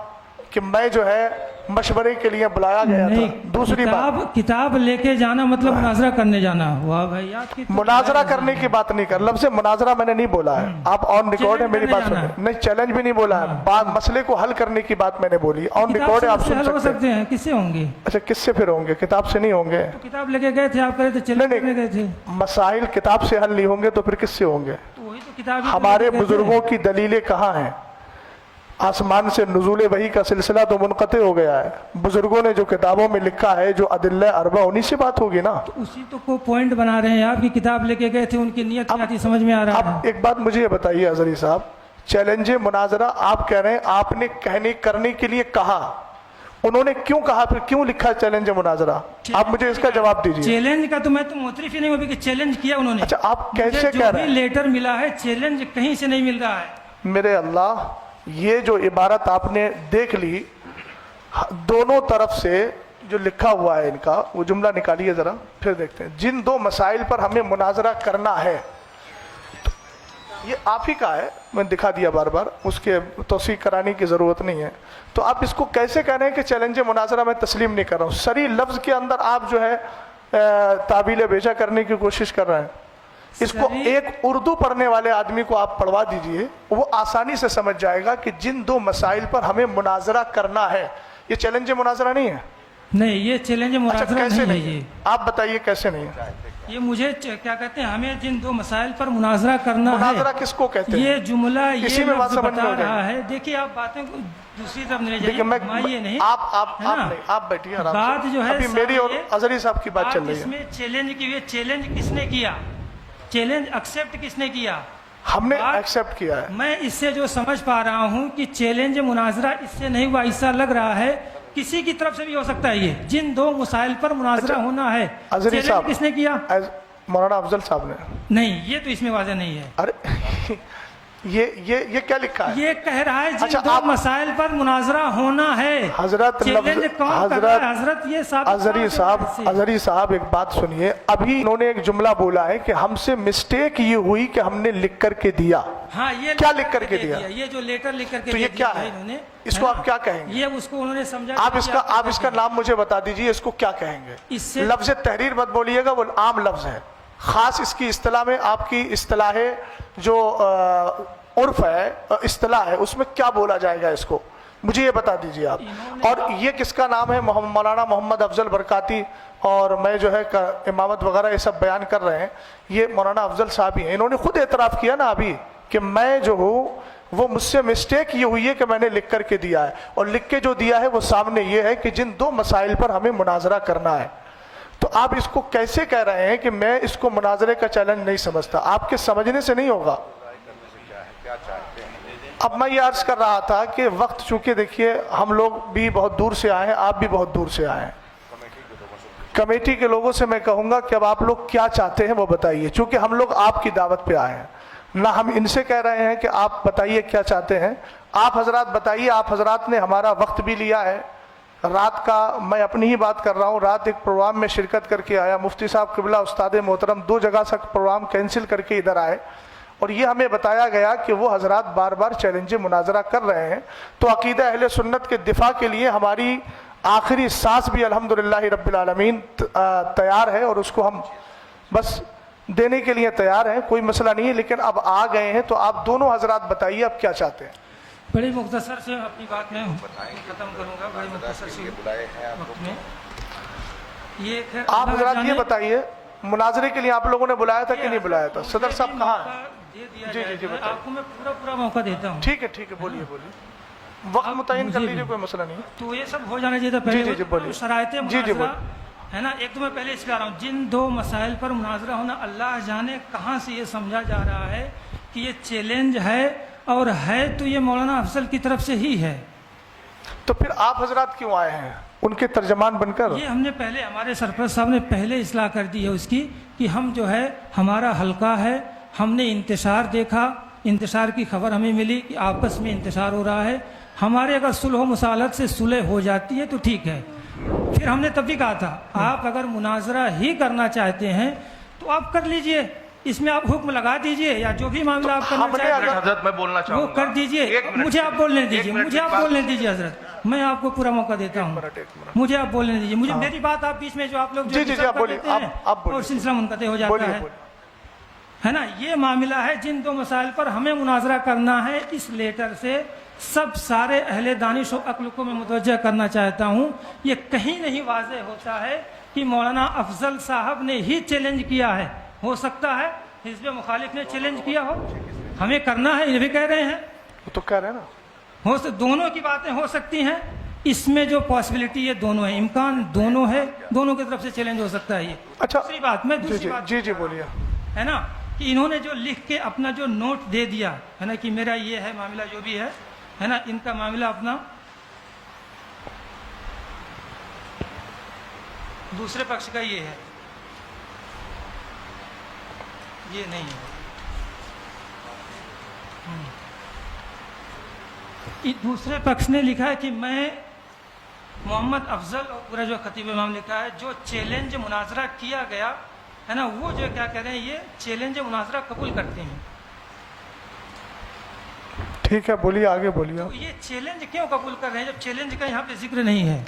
کہ میں جو ہے مشورے کے لیے بلایا گیا تھا. دوسری بات, کتاب لے کے جانا مطلب مناظرہ کرنے جانا. واہ بھائی, مناظرہ کرنے کی بات نہیں کر, لفظ مناظرہ میں نے نہیں بولا ہے, آپ آن ریکارڈ ہے میری بات سنیں. نہیں, چیلنج بھی نہیں بولا ہے, بات مسئلے کو حل کرنے کی بات میں نے بولی, آن ریکارڈ ہے, آپ سن سکتے ہیں. کس سے ہوں گے؟ اچھا, کس سے پھر ہوں گے؟ کتاب سے نہیں ہوں گے. کتاب لے کے گئے تھے آپ, کہہ رہے تھے چیلنج کرنے گئے تھے. مسائل کتاب سے حل نہیں ہوں گے تو پھر کس سے ہوں گے؟ ہمارے بزرگوں کی دلیلیں کہاں ہیں؟ آسمان سے نزول وحی کا سلسلہ تو منقطع ہو گیا ہے. بزرگوں نے جو کتابوں میں لکھا ہے, جو ادلہ اربع, انہی سے بات ہوگی نا. اسی تو کو پوائنٹ بنا رہے ہیں آپ کی کتاب لے کے گئے تھے, ان کی نیت کیا تھی سمجھ میں آ رہا ہے. اب ایک بات مجھے یہ بتائیے حضری صاحب, چیلنج مناظرہ آپ کہہ رہے ہیں آپ نے کرنے کے لیے کہا, انہوں نے کیوں کہا, پھر کیوں لکھا چیلنج مناظرہ؟ آپ مجھے اس کا جواب دیجیے. چیلنج کا تو میں تو معترف ہی نہیں ہوں کہ چیلنج کیا انہوں نے. اچھا, آپ کیسے کہہ رہے ہیں؟ لیٹر ملا ہے, چیلنج کہیں سے نہیں مل رہا ہے. میرے اللہ, یہ جو عبارت آپ نے دیکھ لی, دونوں طرف سے جو لکھا ہوا ہے ان کا, وہ جملہ نکالیے ذرا, پھر دیکھتے ہیں. جن دو مسائل پر ہمیں مناظرہ کرنا ہے, یہ آپ ہی کا ہے, میں دکھا دیا بار بار, اس کے توثیق کرانے کی ضرورت نہیں ہے. تو آپ اس کو کیسے کہہ رہے ہیں کہ چیلنج مناظرہ میں تسلیم نہیں کر رہا ہوں؟ صریح لفظ کے اندر آپ جو ہے تعبیل بیجا کرنے کی کوشش کر رہے ہیں. اس کو ایک اردو پڑھنے والے آدمی کو آپ پڑھوا دیجئے، وہ آسانی سے سمجھ جائے گا کہ جن دو مسائل پر ہمیں مناظرہ کرنا ہے، یہ چیلنج مناظرہ نہیں ہے؟ نہیں، یہ چیلنج مناظرہ کیسے نہیں ہے نہیں یہ ہے؟ آپ بتائیے کیسے نہیں ہے؟ یہ مجھے کیا کہتے ہیں، ہمیں جن دو مسائل پر مناظرہ کرنا ہے، مناظرہ کس کو کہتے ہیں؟ یہ جملہ اسی یہ میں بات لفظ سمجھ میں بتا ہو جائے گی۔ رہا ہے۔ دیکھیے آپ باتیں کو دوسری طرف نہیں لے دیکھیں جائیں، میں گھمائیے نہیں، آپ ہے نا؟ نہیں، آپ بیٹھیے آرام بات سے، جو ہے ابھی میری اور سامنے اظہری صاحب کی بات چل رہی اس ہے۔ میں چیلنج کی ہوئی، چیلنج کس نے کیا، چیلنج ایکسیپٹ کس نے کیا؟ ہم نے بات- ایکسیپٹ کیا ہے۔ میں اس سے جو سمجھ پا رہا ہوں کہ چیلنج مناظرہ اس سے نہیں ہوا، ایسا لگ رہا ہے کسی کی طرف سے بھی ہو سکتا ہے، یہ جن دو مسائل پر مناظرہ ہونا ہے، اظہری چیلنج صاحب کس نے کیا؟ مولانا افضل صاحب نے۔ نہیں، یہ تو اس میں واضح نہیں ہے۔ ارے یہ کیا لکھا ہے؟ یہ کہہ رہا ہے اچھا، جن دو آپ- مسائل پر مناظرہ ہونا ہے۔ حضرت چیلنج کون کر رہا ہے؟ حضرت یہ ثابت اظہری صاحب ایک بات سنیے، ابھی انہوں نے ایک جملہ بولا ہے کہ ہم سے مسٹیک یہ ہوئی کہ ہم نے لکھ کر کے دیا۔ ہاں، یہ کیا لکھ کر کے دے دیا؟ یہ جو لیٹر لکھ کر کے تو یہ دے کیا دیا ہے؟ انہوں نے، اس کو آپ کیا کہیں گے؟ یہ اس کو انہوں نے سمجھا آپ کہ اس کا نام مجھے بتا دیجئے، اس کو کیا کہیں گے؟ اس سے لفظ تحریر مت بولیے گا، وہ عام لفظ ہے، خاص اس کی اصطلاح میں آپ کی اصطلاح ہے جو عرف ہے، اصطلاح ہے، اس میں کیا بولا جائے گا؟ اس کو مجھے یہ بتا دیجئے آپ۔ اور یہ کس کا نام ہے؟ مولانا محمد افضل برکاتی، اور میں جو ہے امامت وغیرہ یہ سب بیان کر رہے ہیں، یہ مولانا افضل صاحب ہی ہیں۔ انہوں نے خود اعتراف کیا نا ابھی کہ میں جو ہوں وہ مجھ سے مسٹیک یہ ہوئی ہے کہ میں نے لکھ کر کے دیا ہے، اور لکھ کے جو دیا ہے وہ سامنے یہ ہے کہ جن دو مسائل پر ہمیں مناظرہ کرنا ہے۔ تو آپ اس کو کیسے کہہ رہے ہیں کہ میں اس کو مناظرے کا چیلنج نہیں سمجھتا؟ آپ کے سمجھنے سے نہیں ہوگا۔ اب میں یہ عرض کر رہا تھا کہ وقت چونکہ دیکھیے ہم لوگ بھی بہت دور سے آئے ہیں، آپ بھی بہت دور سے آئے ہیں، کمیٹی کے لوگوں سے میں کہوں گا کہ اب آپ لوگ کیا چاہتے ہیں وہ بتائیے، چونکہ ہم لوگ آپ کی دعوت پہ آئے ہیں، نہ ہم ان سے کہہ رہے ہیں کہ آپ بتائیے کیا چاہتے ہیں۔ آپ حضرات بتائیے، آپ حضرات نے ہمارا وقت بھی لیا ہے، رات کا میں اپنی ہی بات کر رہا ہوں، رات ایک پروگرام میں شرکت کر کے آیا، مفتی صاحب قبلہ استاد محترم 2 جگہ سے پروگرام کینسل کر کے ادھر آئے، اور یہ ہمیں بتایا گیا کہ وہ حضرات بار بار چیلنج مناظرہ کر رہے ہیں۔ تو عقیدہ اہل سنت کے دفاع کے لیے ہماری آخری سانس بھی الحمدللہ رب العالمین تیار ہے، اور اس کو ہم بس دینے کے لیے تیار ہیں، کوئی مسئلہ نہیں ہے۔ لیکن اب آ گئے ہیں تو آپ دونوں حضرات بتائیے اب کیا چاہتے ہیں؟ بڑی مختصر سے اپنی بات میں ختم کروں گا، بڑی مختصر سے وقت میں۔ یہ خیر آپ اللہ حضرات یہ جانے- بتائیے، مناظرے کے لیے آپ لوگوں نے بلایا تھا کہ نہیں بلایا تھا؟ صدر صاحب مجھے کہاں موقع ہیں؟ دے دیا جی، جائے جی، گا، بتائیے۔ آپ کو میں پورا موقع دیتا ہوں۔ ٹھیک ہے بولیے وقت متعین کر مجھے لیجیے، بھی- کوئی مسئلہ نہیں ہے۔ تو یہ سب ہو جانا چاہیے تھا پہلے، جی، بولیے۔ شرائط جی، مناظرہ بولیے۔ ہے نا۔ ایک تو میں پہلے اس پہ آ رہا ہوں، جن دو مسائل پر مناظرہ ہونا، اللہ جانے کہاں سے یہ سمجھا جا رہا ہے کہ یہ چیلنج ہے، اور ہے تو یہ مولانا افضل کی طرف سے ہی ہے۔ تو پھر آپ حضرات کیوں آئے ہیں ان کے ترجمان بن کر؟ یہ ہم نے پہلے، ہمارے سرپرست صاحب نے پہلے اصلاح کر دی ہے اس کی، کہ ہم جو ہے ہمارا حلقہ ہے، ہم نے انتشار دیکھا، انتشار کی خبر ہمیں ملی کہ آپس میں انتشار ہو رہا ہے، ہمارے اگر صلح و مصالحت سے صلح ہو جاتی ہے تو ٹھیک ہے۔ پھر ہم نے تب بھی کہا تھا آپ اگر مناظرہ ہی کرنا چاہتے ہیں تو آپ کر لیجئے، اس میں آپ حکم لگا دیجئے، یا جو بھی معاملہ آپ کرنا ہم نے چاہتے ہیں حضرت میں بولنا چاہوں وہ گا، کر دیجئے۔ مجھے آپ بولنے دیجئے، مجھے آپ بولنے دیجئے حضرت، میں آپ کو پورا موقع دیتا ہوں، مجھے آپ بولنے دیجئے، مجھے میری بات آپ بیچ میں جو آپ لوگ جی، ڈسٹرب آپ کر بولیے، دیتے ہیں آپ بولیے۔ اور سلسلہ منقطع ہو جاتا بولیے، ہے، ہے نا۔ یہ معاملہ ہے جن دو مسائل پر ہمیں مناظرہ کرنا ہے، اس لیٹر سے سب سارے اہل دانش و عقل کو میں متوجہ کرنا چاہتا ہوں، یہ کہیں نہیں واضح ہوتا ہے کہ مولانا افضل صاحب نے ہی چیلنج کیا ہے۔ ہو سکتا ہے حزب مخالف نے چیلنج کیا ہو، ہمیں کرنا ہے، یہ بھی کہہ رہے ہیں، وہ تو کہہ رہے ہیں نا، دونوں کی باتیں ہو سکتی ہیں، اس میں جو پاسبلٹی ہے دونوں ہے، امکان دونوں ہے، دونوں کی طرف سے چیلنج ہو سکتا ہے۔ یہ اچھا، دوسری بات، میں دوسری بات جی بولیے۔ ہے نا، کہ انہوں نے جو لکھ کے اپنا جو نوٹ دے دیا ہے نا کہ میرا یہ ہے معاملہ، جو بھی ہے نا، ان کا معاملہ اپنا دوسرے پکش کا یہ ہے، یہ نہیں ہے۔ دوسرے پکش نے لکھا ہے کہ میں محمد افضل، اور پورا جو خطیب امام لکھا ہے، جو چیلنج مناظرہ کیا گیا ہے نا، وہ جو کیا کہہ رہے ہیں، یہ چیلنج مناظرہ قبول کرتے ہیں۔ ٹھیک ہے, بولیے, آگے بولیے. تو یہ چیلنج کیوں قبول کر رہے ہیں جب چیلنج کا یہاں پہ ذکر نہیں ہے؟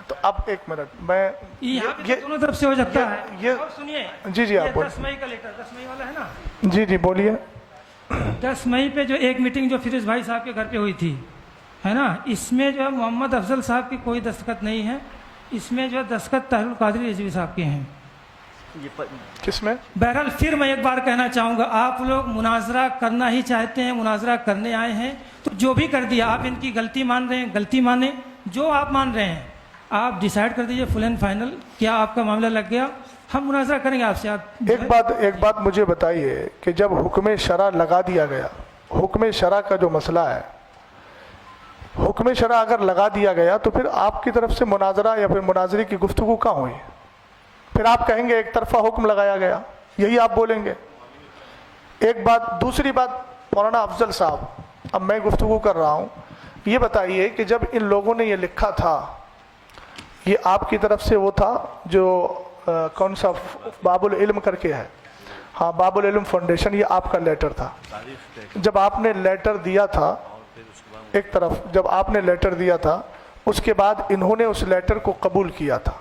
تو اب ایک منٹ, میں یہاں پہ تو دونوں طرف سے ہو جاتا ہے. یہ اور سنیے, جی آپ بولیے. 10 مئی کا لیٹر, 10 مئی والا ہے نا, جی بولیے. 10 مئی پہ جو ایک میٹنگ جو فیروز بھائی صاحب کے گھر پہ ہوئی تھی, ہے نا, اس میں جو ہے محمد افضل صاحب کی کوئی دستخط نہیں ہے. اس میں جو ہے دستخط طاہر القادری رضوی صاحب کے ہیں. کس میں؟ بہرحال پھر میں ایک بار کہنا چاہوں گا, آپ لوگ مناظرہ کرنا ہی چاہتے ہیں, مناظرہ کرنے آئے ہیں, تو جو بھی کر دیا آپ ان کی غلطی مان رہے ہیں, غلطی مانیں. جو آپ مان رہے ہیں آپ ڈیسائیڈ کر دیجئے فل اینڈ فائنل. کیا آپ کا معاملہ لگ گیا؟ ہم مناظرہ کریں گے آپ سے. آپ ایک بات مجھے بتائیے کہ جب حکم شرع لگا دیا گیا, حکم شرع کا جو مسئلہ ہے, حکم شرع اگر لگا دیا گیا تو پھر آپ کی طرف سے مناظرہ یا پھر مناظرے کی گفتگو کہاں ہوئی؟ پھر آپ کہیں گے ایک طرفہ حکم لگایا گیا, یہی آپ بولیں گے. ایک بات. دوسری بات, مولانا افضل صاحب, اب میں گفتگو کر رہا ہوں, یہ بتائیے کہ جب ان لوگوں نے یہ لکھا تھا, یہ آپ کی طرف سے وہ تھا جو کون سا باب العلم کر کے ہے, ہاں باب العلم فاؤنڈیشن, یہ آپ کا لیٹر تھا. جب آپ نے لیٹر دیا تھا, ایک طرف جب آپ نے لیٹر دیا تھا, اس کے بعد انہوں نے اس لیٹر کو قبول کیا تھا,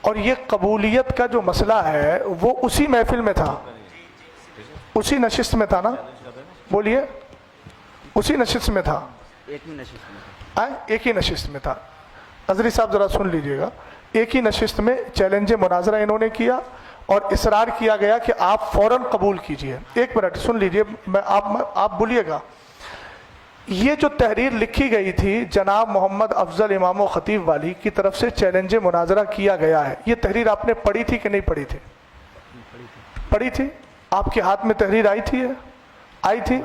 اور یہ قبولیت کا جو مسئلہ ہے وہ اسی محفل میں تھا, اسی نشست میں تھا نا, بولیے, اسی نشست میں تھا, ایک ہی نشست میں تھا. قادری صاحب ذرا سن لیجئے گا, ایک ہی نشست میں چیلنج مناظرہ انہوں نے کیا اور اصرار کیا گیا کہ آپ فوراً قبول کیجئے. ایک منٹ سن لیجئے, آپ بولیے گا. یہ جو تحریر لکھی گئی تھی جناب محمد افضل امام و خطیب والی کی طرف سے چیلنج مناظرہ کیا گیا ہے, یہ تحریر آپ نے پڑھی تھی کہ نہیں پڑھی تھی؟ پڑھی تھی. آپ کے ہاتھ میں تحریر آئی تھی؟ آئی تھی.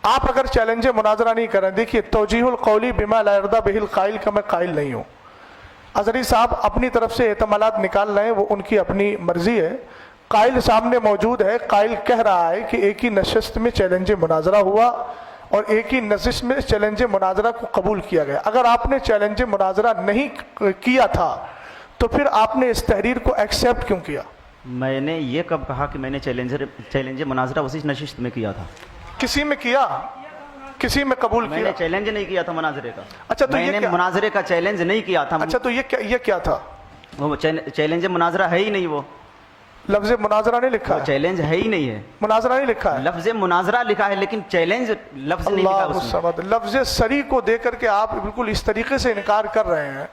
آپ اگر چیلنج مناظرہ نہیں کریں, دیکھیے توجیہ القولی بما لا یرضی بہ القائل کا میں قائل نہیں ہوں. اظہری صاحب اپنی طرف سے احتمالات نکال رہے ہیں, وہ ان کی اپنی مرضی ہے. قائل سامنے موجود ہے, قائل کہہ رہا ہے کہ ایک ہی نشست میں چیلنج مناظرہ ہوا اور ایک ہی نشست میں چیلنج مناظرہ کو قبول کیا گیا. اگر آپ نے چیلنج مناظرہ نہیں کیا تھا تو پھر آپ نے اس تحریر کو ایکسیپٹ کیوں کیا؟ میں نے یہ کب کہا کہ میں نے چیلنج مناظرہ اسی نشست میں کیا تھا؟ کسی میں کیا, کسی میں قبول میں کیا؟ نے چیلنج نہیں کیا تھا مناظرے کا. اچھا تو میں نے مناظرے کا چیلنج نہیں کیا تھا. اچھا تو یہ کیا تھا؟ وہ چیلنج مناظرہ ہے ہی نہیں. وہ لفظ مناظرہ نہیں لکھا ہے, چیلنج ہے ہی نہیں ہے. مناظرہ نہیں لکھا ہے, لفظ مناظرہ لکھا ہے لیکن چیلنج لفظ نہیں لکھا اللہ اس میں. الصمد. لفظ سری کو دے کر کے آپ بالکل اس طریقے سے انکار کر رہے ہیں.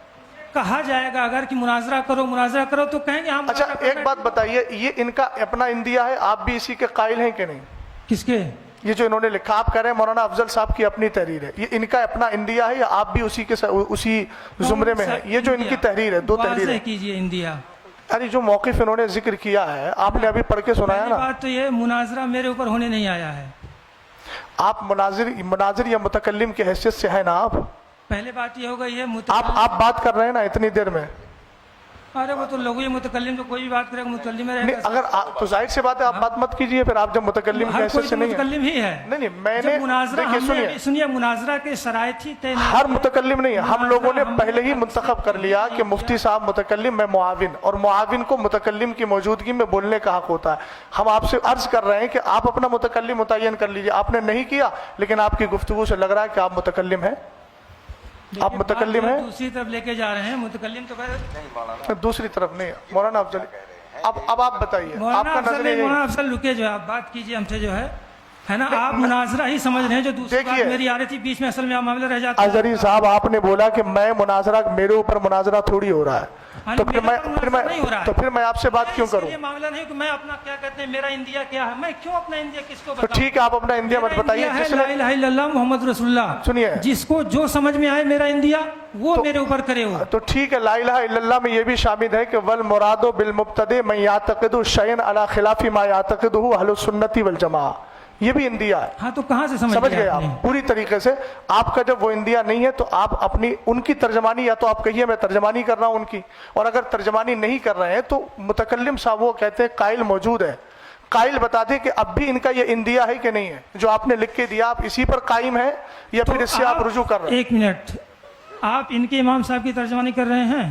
کہا جائے گا اگر کہ مناظرہ کرو تو کہیں گے ہم. اچھا ایک بات بتائیے, یہ ان کا اپنا اندیا ہے, آپ بھی اسی کے قائل ہیں کہ نہیں؟ کس کے؟ یہ جو انہوں نے لکھا, آپ کہہ رہے ہیں مولانا افضل صاحب کی اپنی تحریر ہے, یہ ان کا اپنا اندیا ہے یا آپ بھی اسی زمرے میں ہیں؟ یہ جو ان کی تحریر ہے, دو تحریر ہے. واضح کیجئے اندیا. ارے جو موقف انہوں نے ذکر کیا ہے آپ نے ابھی پڑھ کے سنایا پہلی نا. بات تو یہ مناظرہ میرے اوپر ہونے نہیں آیا ہے. آپ مناظر یا متکلم کی حیثیت سے ہیں نا آپ. پہلے بات یہ ہوگا یہ آپ بات کر رہے ہیں نا اتنی دیر میں. ارے وہ تو لغوی متکلم تو کوئی بھی بات کرے گا متکلم میں رہے نہیں, گا. اگر تو ظاہر سی بات ہے آپ بات مت کیجئے پھر, آپ جب متکلم کی ہر حیثیت کوئی سے تو نہیں ہیں. متکلم ہی ہے. نہیں میں نے مناظرہ دیکھیے سنیے مناظرہ کے شرائط ہی طے نہیں. ہر متکلم نہیں ہے, ہم لوگوں نے پہلے ہی منتخب کر لیا کہ مفتی صاحب متکلم, میں معاون, اور معاون کو متکلم کی موجودگی میں بولنے کا حق ہوتا ہے. ہم آپ سے عرض کر رہے ہیں کہ آپ اپنا متکلم متعین کر لیجئے. آپ نے نہیں کیا لیکن آپ کی گفتگو سے لگ رہا ہے کہ آپ متکلم ہیں. آپ متکلم ہیں, دوسری طرف لے کے جا رہے ہیں. متکلم تو دوسری طرف نہیں. مولانا افضل اب آپ بتائیے, آپ مولانا کا افضل نظریہ نہیں, مولانا افضل رکے جو ہے آپ بات کیجئے ہم سے جو ہے نا. آپ مناظرہ ہی سمجھ رہے ہیں, جو دوسری بات میری آ رہی تھی بیچ میں اصل میں معاملہ رہ جاتا ہے. اظہری صاحب آپ نے بولا کہ میں مناظرہ, میرے اوپر مناظرہ تھوڑی ہو رہا ہے, تو پھر میں آپ سے بات کیوں کروں؟ یہ معاملہ نہیں کہ میں اپنا کیا کہتے ہیں میرا انڈیا کیا ہے, میں کیوں اپنا انڈیا کس کو تو بتاؤں؟ ٹھیک ہے آپ اپنا انڈیا مت بتائیے. لا الہ الا اللہ محمد رسول اللہ. سنیے, جس کو جو سمجھ میں آئے میرا انڈیا وہ میرے اوپر کرے ہو. تو ٹھیک ہے, لا الہ الا اللہ میں یہ بھی شامل ہے کہ والمراد بالمبتدع من یعتقد شیئا علی خلاف ما یعتقدہ اہل السنت والجماعہ, یہ بھی اندیا ہے. ہاں تو کہاں سے سمجھ گئے آپ پوری طریقے سے. آپ کا جب وہ اندیا نہیں ہے تو آپ اپنی ان کی ترجمانی, یا تو آپ کہیے میں ترجمانی کر رہا ہوں ان کی, اور اگر ترجمانی نہیں کر رہے ہیں تو متکلم صاحب وہ کہتے ہیں قائل موجود ہے, قائل بتا دے کہ اب بھی ان کا یہ اندیا ہے کہ نہیں ہے, جو آپ نے لکھ کے دیا آپ اسی پر قائم ہیں یا پھر اس سے آپ رجوع کر رہے ہیں؟ ایک منٹ, آپ ان کے امام صاحب کی ترجمانی کر رہے ہیں؟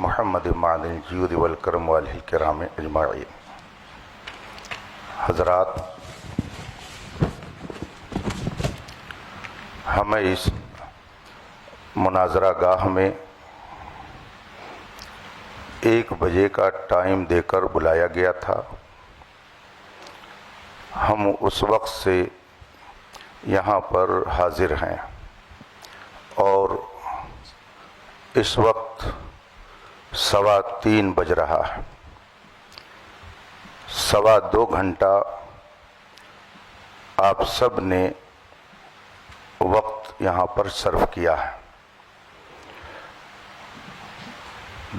محمد معدن الجود والکرم والہ الکرام اجمعین. حضرات، ہمیں اس مناظرہ گاہ میں 1 بجے کا ٹائم دے کر بلایا گیا تھا. ہم اس وقت سے یہاں پر حاضر ہیں اور اس وقت 3:15 بج رہا ہے. 2.25 گھنٹہ آپ سب نے وقت یہاں پر صرف کیا ہے.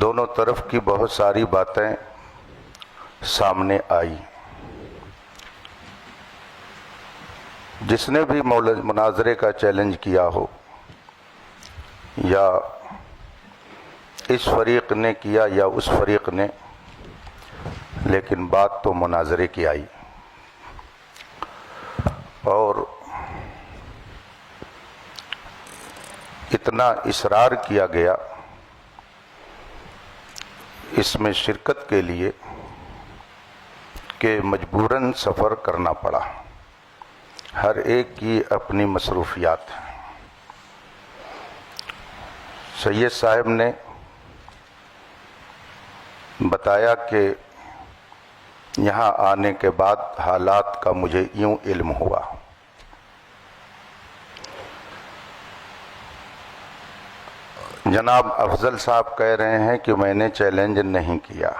دونوں طرف کی بہت ساری باتیں سامنے آئی. جس نے بھی مناظرے کا چیلنج کیا ہو یا اس فریق نے کیا یا اس فریق نے، لیکن بات تو مناظرے کی آئی. اور اتنا اصرار کیا گیا اس میں شرکت کے لیے کہ مجبوراً سفر کرنا پڑا. ہر ایک کی اپنی مصروفیات ہیں. سید صاحب نے بتایا کہ یہاں آنے کے بعد حالات کا مجھے یوں علم ہوا. جناب افضل صاحب کہہ رہے ہیں کہ میں نے چیلنج نہیں کیا،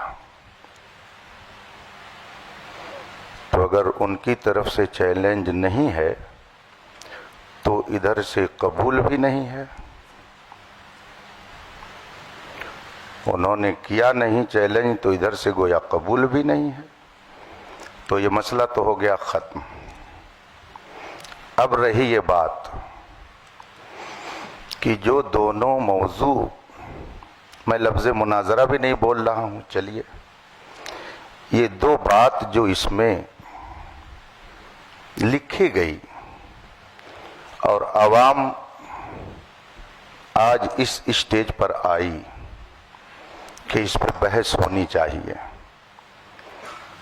تو اگر ان کی طرف سے چیلنج نہیں ہے تو ادھر سے قبول بھی نہیں ہے. انہوں نے کیا نہیں چیلنج تو ادھر سے گویا قبول بھی نہیں ہے. تو یہ مسئلہ تو ہو گیا ختم. اب رہی یہ بات کہ جو دونوں موضوع، میں لفظ مناظرہ بھی نہیں بول رہا ہوں، چلیے یہ 2 بات جو اس میں لکھی گئی اور عوام آج اس اسٹیج پر آئی کہ اس پر بحث ہونی چاہیے.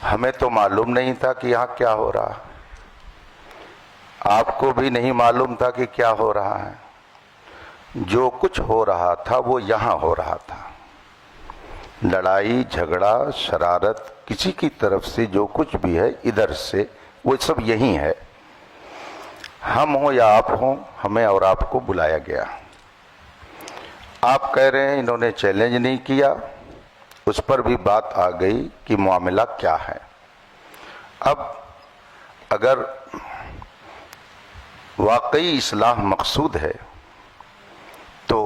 ہمیں تو معلوم نہیں تھا کہ یہاں کیا ہو رہا، آپ کو بھی نہیں معلوم تھا کہ کیا ہو رہا ہے. جو کچھ ہو رہا تھا وہ یہاں ہو رہا تھا. لڑائی جھگڑا شرارت کسی کی طرف سے جو کچھ بھی ہے ادھر سے وہ سب یہی ہے. ہم ہوں یا آپ ہوں، ہمیں اور آپ کو بلایا گیا. آپ کہہ رہے ہیں انہوں نے چیلنج نہیں کیا، اس پر بھی بات آ گئی کہ معاملہ کیا ہے. اب اگر واقعی اصلاح مقصود ہے تو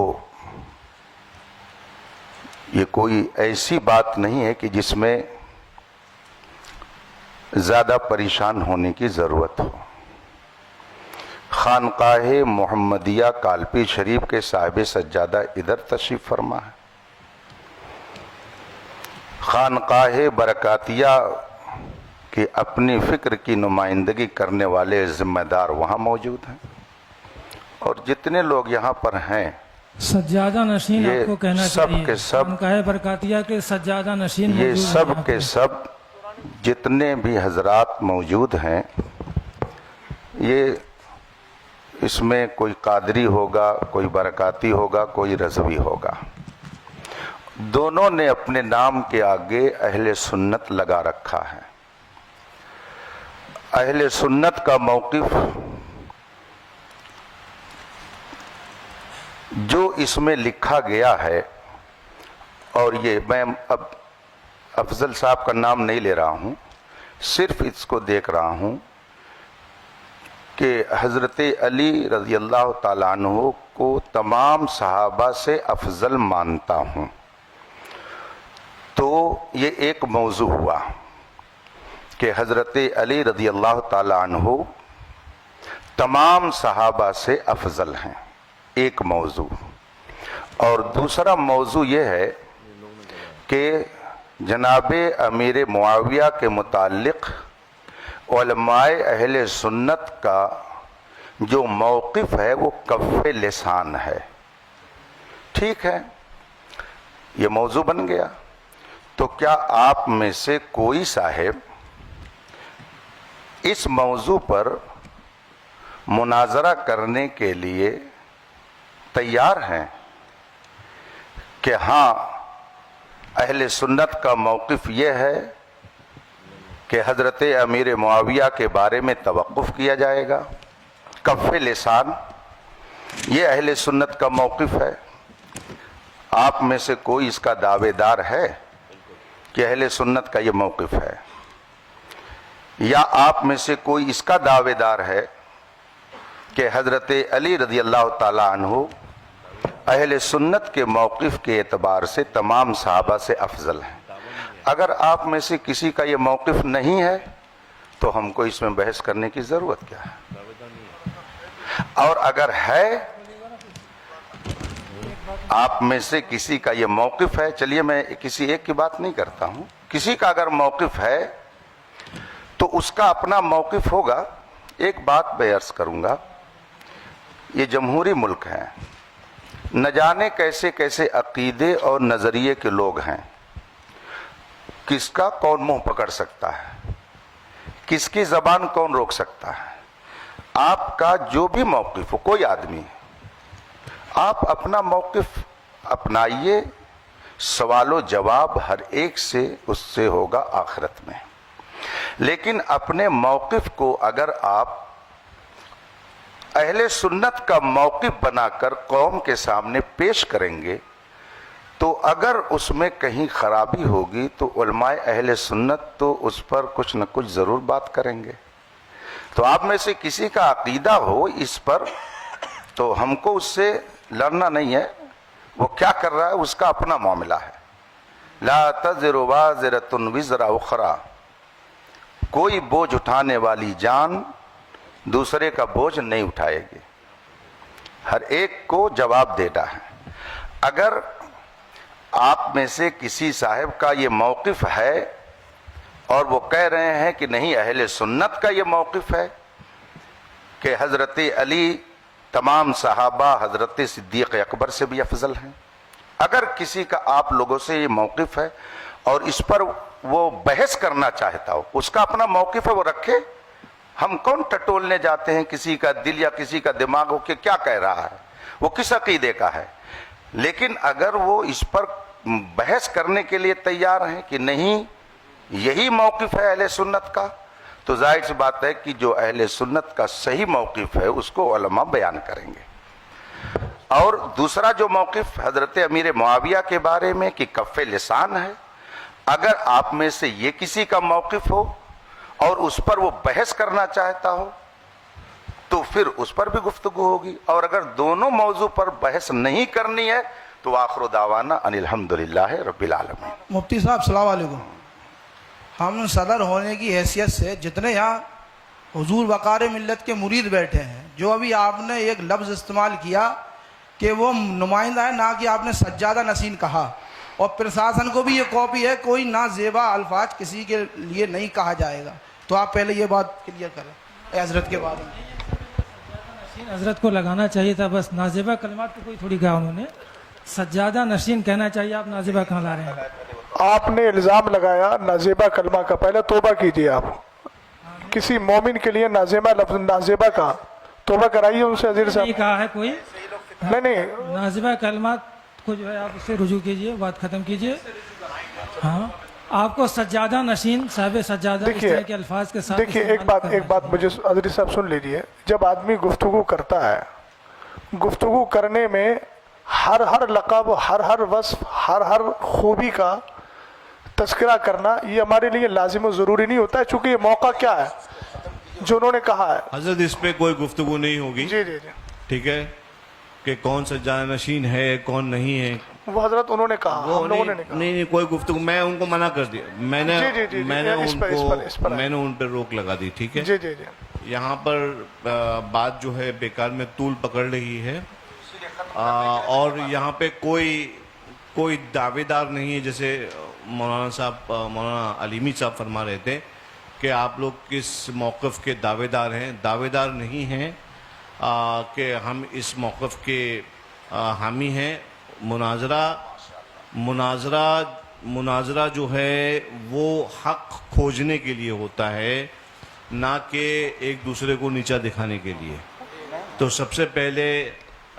یہ کوئی ایسی بات نہیں ہے کہ جس میں زیادہ پریشان ہونے کی ضرورت ہو. خانقاہ محمدیہ کالپی شریف کے صاحب سجادہ ادھر تشریف فرما ہے. خانقاہ برکاتیہ کی اپنی فکر کی نمائندگی کرنے والے ذمہ دار وہاں موجود ہیں. اور جتنے لوگ یہاں پر ہیں سجادہ نشین آپ کو کہنا سب چاہیے، کے سب خانقاہ برکاتیہ کے سجادہ نشین یہ موجود ہیں سب یہاں کے پہ. سب جتنے بھی حضرات موجود ہیں، یہ اس میں کوئی قادری ہوگا، کوئی برکاتی ہوگا، کوئی رضوی ہوگا. دونوں نے اپنے نام کے آگے اہل سنت لگا رکھا ہے. اہل سنت کا موقف جو اس میں لکھا گیا ہے، اور یہ میں اب افضل صاحب کا نام نہیں لے رہا ہوں، صرف اس کو دیکھ رہا ہوں کہ حضرت علی رضی اللہ تعالیٰ عنہ کو تمام صحابہ سے افضل مانتا ہوں. تو یہ ایک موضوع ہوا کہ حضرت علی رضی اللہ تعالیٰ عنہ تمام صحابہ سے افضل ہیں، ایک موضوع. اور دوسرا موضوع یہ ہے کہ جناب امیر معاویہ کے متعلق علماء اہل سنت کا جو موقف ہے وہ کف لسان ہے. ٹھیک ہے، یہ موضوع بن گیا. تو کیا آپ میں سے کوئی صاحب اس موضوع پر مناظرہ کرنے کے لیے تیار ہیں کہ ہاں اہل سنت کا موقف یہ ہے کہ حضرت امیر معاویہ کے بارے میں توقف کیا جائے گا, کف لسان, یہ اہل سنت کا موقف ہے؟ آپ میں سے کوئی اس کا دعوے دار ہے کہ اہل سنت کا یہ موقف ہے؟ یا آپ میں سے کوئی اس کا دعوے دار ہے کہ حضرت علی رضی اللہ تعالی عنہ اہل سنت کے موقف کے اعتبار سے تمام صحابہ سے افضل ہیں؟ اگر آپ میں سے کسی کا یہ موقف نہیں ہے تو ہم کو اس میں بحث کرنے کی ضرورت کیا ہے؟ اور اگر ہے, آپ میں سے کسی کا یہ موقف ہے, چلیے میں کسی ایک کی بات نہیں کرتا ہوں, کسی کا اگر موقف ہے تو اس کا اپنا موقف ہوگا. ایک بات میں عرض کروں گا, یہ جمہوری ملک ہے, نہ جانے کیسے کیسے عقیدے اور نظریے کے لوگ ہیں, کس کا کون منہ پکڑ سکتا ہے, کس کی زبان کون روک سکتا ہے. آپ کا جو بھی موقف ہو, کوئی آدمی, آپ اپنا موقف اپنائیے, سوال و جواب ہر ایک سے اس سے ہوگا آخرت میں. لیکن اپنے موقف کو اگر آپ اہل سنت کا موقف بنا کر قوم کے سامنے پیش کریں گے تو اگر اس میں کہیں خرابی ہوگی تو علماء اہل سنت تو اس پر کچھ نہ کچھ ضرور بات کریں گے. تو آپ میں سے کسی کا عقیدہ ہو اس پر تو ہم کو اس سے لڑنا نہیں ہے, وہ کیا کر رہا ہے اس کا اپنا معاملہ ہے. لا تزر وازرۃ وزر اخرى, کوئی بوجھ اٹھانے والی جان دوسرے کا بوجھ نہیں اٹھائے گی, ہر ایک کو جواب دینا ہے. اگر آپ میں سے کسی صاحب کا یہ موقف ہے اور وہ کہہ رہے ہیں کہ نہیں اہل سنت کا یہ موقف ہے کہ حضرت علی تمام صحابہ حضرت صدیق اکبر سے بھی افضل ہیں, اگر کسی کا آپ لوگوں سے یہ موقف ہے اور اس پر وہ بحث کرنا چاہتا ہو, اس کا اپنا موقف ہے, وہ رکھے. ہم کون ٹٹولنے جاتے ہیں کسی کا دل یا کسی کا دماغ ہو کہ کیا کہہ رہا ہے, وہ کس عقیدے کا ہے. لیکن اگر وہ اس پر بحث کرنے کے لیے تیار ہیں کہ نہیں یہی موقف ہے اہل سنت کا, تو ظاہر سی بات ہے کہ جو اہل سنت کا صحیح موقف ہے اس کو علماء بیان کریں گے. اور دوسرا جو موقف حضرت امیر معاویہ کے بارے میں کہ کف لسان ہے, اگر آپ میں سے یہ کسی کا موقف ہو اور اس پر وہ بحث کرنا چاہتا ہو تو پھر اس پر بھی گفتگو ہوگی. اور اگر دونوں موضوع پر بحث نہیں کرنی ہے تو آخر دعوانا ان الحمدللہ رب العالمین. مفتی صاحب السلام علیکم. ہم صدر ہونے کی حیثیت سے جتنے یہاں حضور وقار ملت کے مرید بیٹھے ہیں, جو ابھی آپ نے ایک لفظ استعمال کیا کہ وہ نمائندہ ہے, نہ کہ آپ نے سجادہ نشین کہا, اور پرشاسن کو بھی یہ کاپی ہے, کوئی نہ زیبا الفاظ کسی کے لیے نہیں کہا جائے گا. تو آپ پہلے یہ بات کلیئر کریں حضرت کے بارے میں. حضرت کو لگانا چاہیے تھا بس, نازیبہ کلمات کو کوئی تھوڑی کہا انہوں نے, سجادہ نشین کہنا چاہیے. آپ نازیبہ کہاں لا رہے ہیں؟ آپ نے الزام لگایا نازیبہ کلمہ کا, پہلے توبہ کیجئے. آپ کسی مومن کے لیے نازیبہ کا توبہ کرائیے ان سے. عزیز صاحب نہیں کہا ہے کوئی, نہیں, نازیبہ کلمات کو جو ہے آپ اس سے رجوع کیجئے, بات ختم کیجئے. ہاں آپ کو سجادہ نشین صاحب سجادہ اس طرح کے الفاظ کے ساتھ. دیکھیے ایک بات مجھے عزیز صاحب سن لیجئے. جب آدمی گفتگو کرتا ہے, گفتگو کرنے میں ہر لقب, ہر وصف, ہر خوبی کا تذکرہ کرنا یہ ہمارے لیے لازم و ضروری نہیں ہوتا ہے, چونکہ یہ موقع کیا ہے جو انہوں نے کہا ہے. حضرت اس پہ کوئی گفتگو نہیں ہوگی. جی, ٹھیک ہے, کہ کون سجادہ نشین ہے کون نہیں ہے, وہ حضرت انہوں نے کہا, ہم لوگوں نے نہیں کہا. نہیں کوئی گفتگو, میں ان کو منع کر دیا, میں نے ان پہ روک لگا دی. ٹھیک ہے, جی, یہاں پر بات جو ہے بیکار میں طول پکڑ رہی ہے, اور یہاں پہ کوئی دعوے دار نہیں ہے. جیسے مولانا علیمی صاحب فرما رہے تھے کہ آپ لوگ کس موقف کے دعوے دار ہیں. دعوے دار نہیں ہیں کہ ہم اس موقف کے حامی ہیں. مناظرہ جو ہے وہ حق کھوجنے کے لیے ہوتا ہے، نہ کہ ایک دوسرے کو نیچا دکھانے کے لیے. تو سب سے پہلے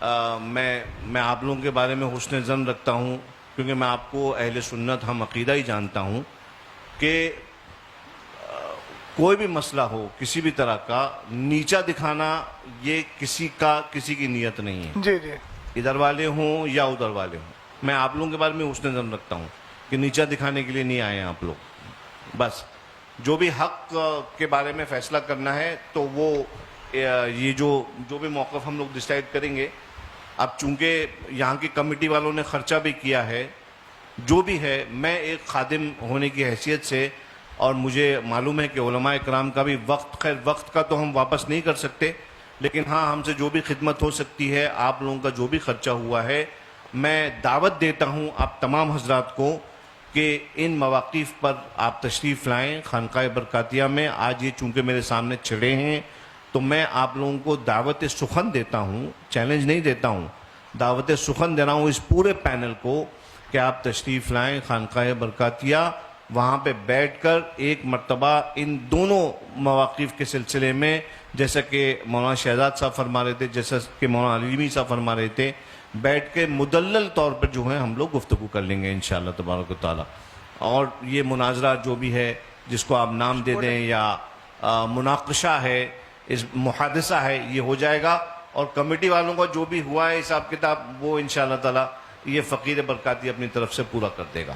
میں آپ لوگوں کے بارے میں حسن ظن رکھتا ہوں، کیونکہ میں آپ کو اہل سنت ہم عقیدہ ہی جانتا ہوں کہ کوئی بھی مسئلہ ہو کسی بھی طرح کا نیچا دکھانا یہ کسی کی نیت نہیں ہے. جی جی ادھر والے ہوں یا ادھر والے ہوں، میں آپ لوگوں کے بارے میں حسن ظن رکھتا ہوں کہ نیچا دکھانے کے لیے نہیں آئے ہیں آپ لوگ. بس جو بھی حق کے بارے میں فیصلہ کرنا ہے تو وہ یہ جو بھی موقف ہم لوگ ڈیسائیڈ کریں گے. اب چونکہ یہاں کی کمیٹی والوں نے خرچہ بھی کیا ہے، جو بھی ہے، میں ایک خادم ہونے کی حیثیت سے، اور مجھے معلوم ہے کہ علماء اکرام کا بھی وقت کا تو ہم واپس نہیں کر سکتے، لیکن ہاں ہم سے جو بھی خدمت ہو سکتی ہے، آپ لوگوں کا جو بھی خرچہ ہوا ہے، میں دعوت دیتا ہوں آپ تمام حضرات کو کہ ان مواقف پر آپ تشریف لائیں خانقاہ برکاتیہ میں. آج یہ چونکہ میرے سامنے چڑھے ہیں تو میں آپ لوگوں کو دعوت سخن دیتا ہوں، چیلنج نہیں دیتا ہوں، دعوت سخن دے رہا ہوں اس پورے پینل کو کہ آپ تشریف لائیں خانقاہ برکاتیہ. وہاں پہ بیٹھ کر ایک مرتبہ ان دونوں مواقف کے سلسلے میں، جیسا کہ مولانا شہزاد صاحب فرما رہے تھے، جیسا کہ مولانا علیمی صاحب فرما رہے تھے، بیٹھ کے مدلل طور پر جو ہے ہم لوگ گفتگو کر لیں گے انشاءاللہ تبارک و تعالی. اور یہ مناظرہ جو بھی ہے، جس کو آپ نام دے دیں یا مناقشہ ہے، اس محادثہ ہے، یہ ہو جائے گا. اور کمیٹی والوں کا جو بھی ہوا ہے حساب کتاب وہ انشاءاللہ تعالی یہ فقیر برکاتی اپنی طرف سے پورا کر دے گا.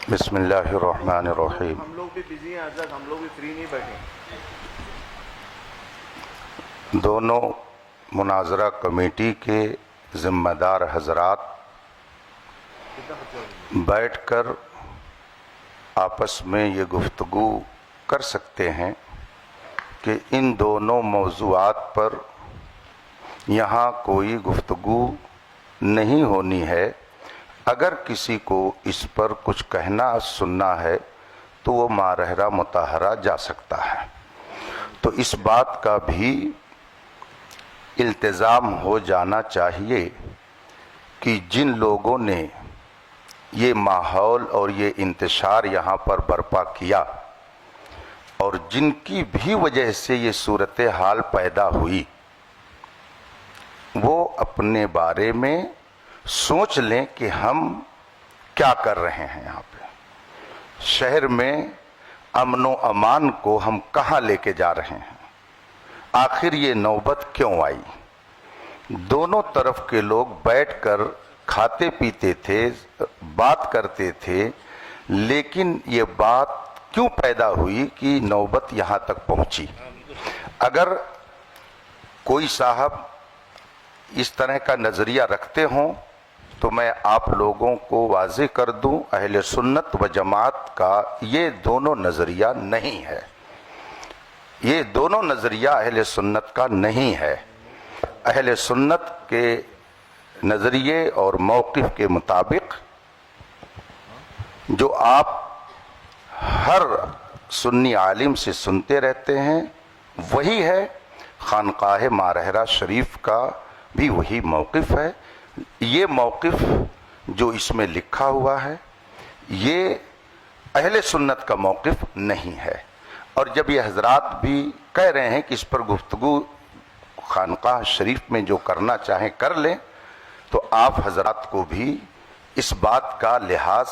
بسم اللہ الرحمن الرحیم. ہم لوگ بھی بزی ہیں حضرت، ہم لوگ بھی فری نہیں بیٹھے. دونوں مناظرہ کمیٹی کے ذمہ دار حضرات بیٹھ کر آپس میں یہ گفتگو کر سکتے ہیں کہ ان دونوں موضوعات پر یہاں کوئی گفتگو نہیں ہونی ہے. اگر کسی کو اس پر کچھ کہنا سننا ہے تو وہ مارحرہ مطہرہ جا سکتا ہے. تو اس بات کا بھی التزام ہو جانا چاہیے کہ جن لوگوں نے یہ ماحول اور یہ انتشار یہاں پر برپا کیا اور جن کی بھی وجہ سے یہ صورتحال پیدا ہوئی، وہ اپنے بارے میں سوچ لیں کہ ہم کیا کر رہے ہیں. یہاں پہ شہر میں امن و امان کو ہم کہاں لے کے جا رہے ہیں؟ آخر یہ نوبت کیوں آئی؟ دونوں طرف کے لوگ بیٹھ کر کھاتے پیتے تھے، بات کرتے تھے، لیکن یہ بات کیوں پیدا ہوئی کہ نوبت یہاں تک پہنچی؟ اگر کوئی صاحب اس طرح کا نظریہ رکھتے ہوں تو میں آپ لوگوں کو واضح کر دوں، اہل سنت و جماعت کا یہ دونوں نظریہ نہیں ہے. یہ دونوں نظریہ اہل سنت کا نہیں ہے. اہل سنت کے نظریے اور موقف کے مطابق جو آپ ہر سنی عالم سے سنتے رہتے ہیں وہی ہے. خانقاہ مارحرہ شریف کا بھی وہی موقف ہے. یہ موقف جو اس میں لکھا ہوا ہے یہ اہل سنت کا موقف نہیں ہے. اور جب یہ حضرات بھی کہہ رہے ہیں کہ اس پر گفتگو خانقاہ شریف میں جو کرنا چاہیں کر لیں، تو آپ حضرات کو بھی اس بات کا لحاظ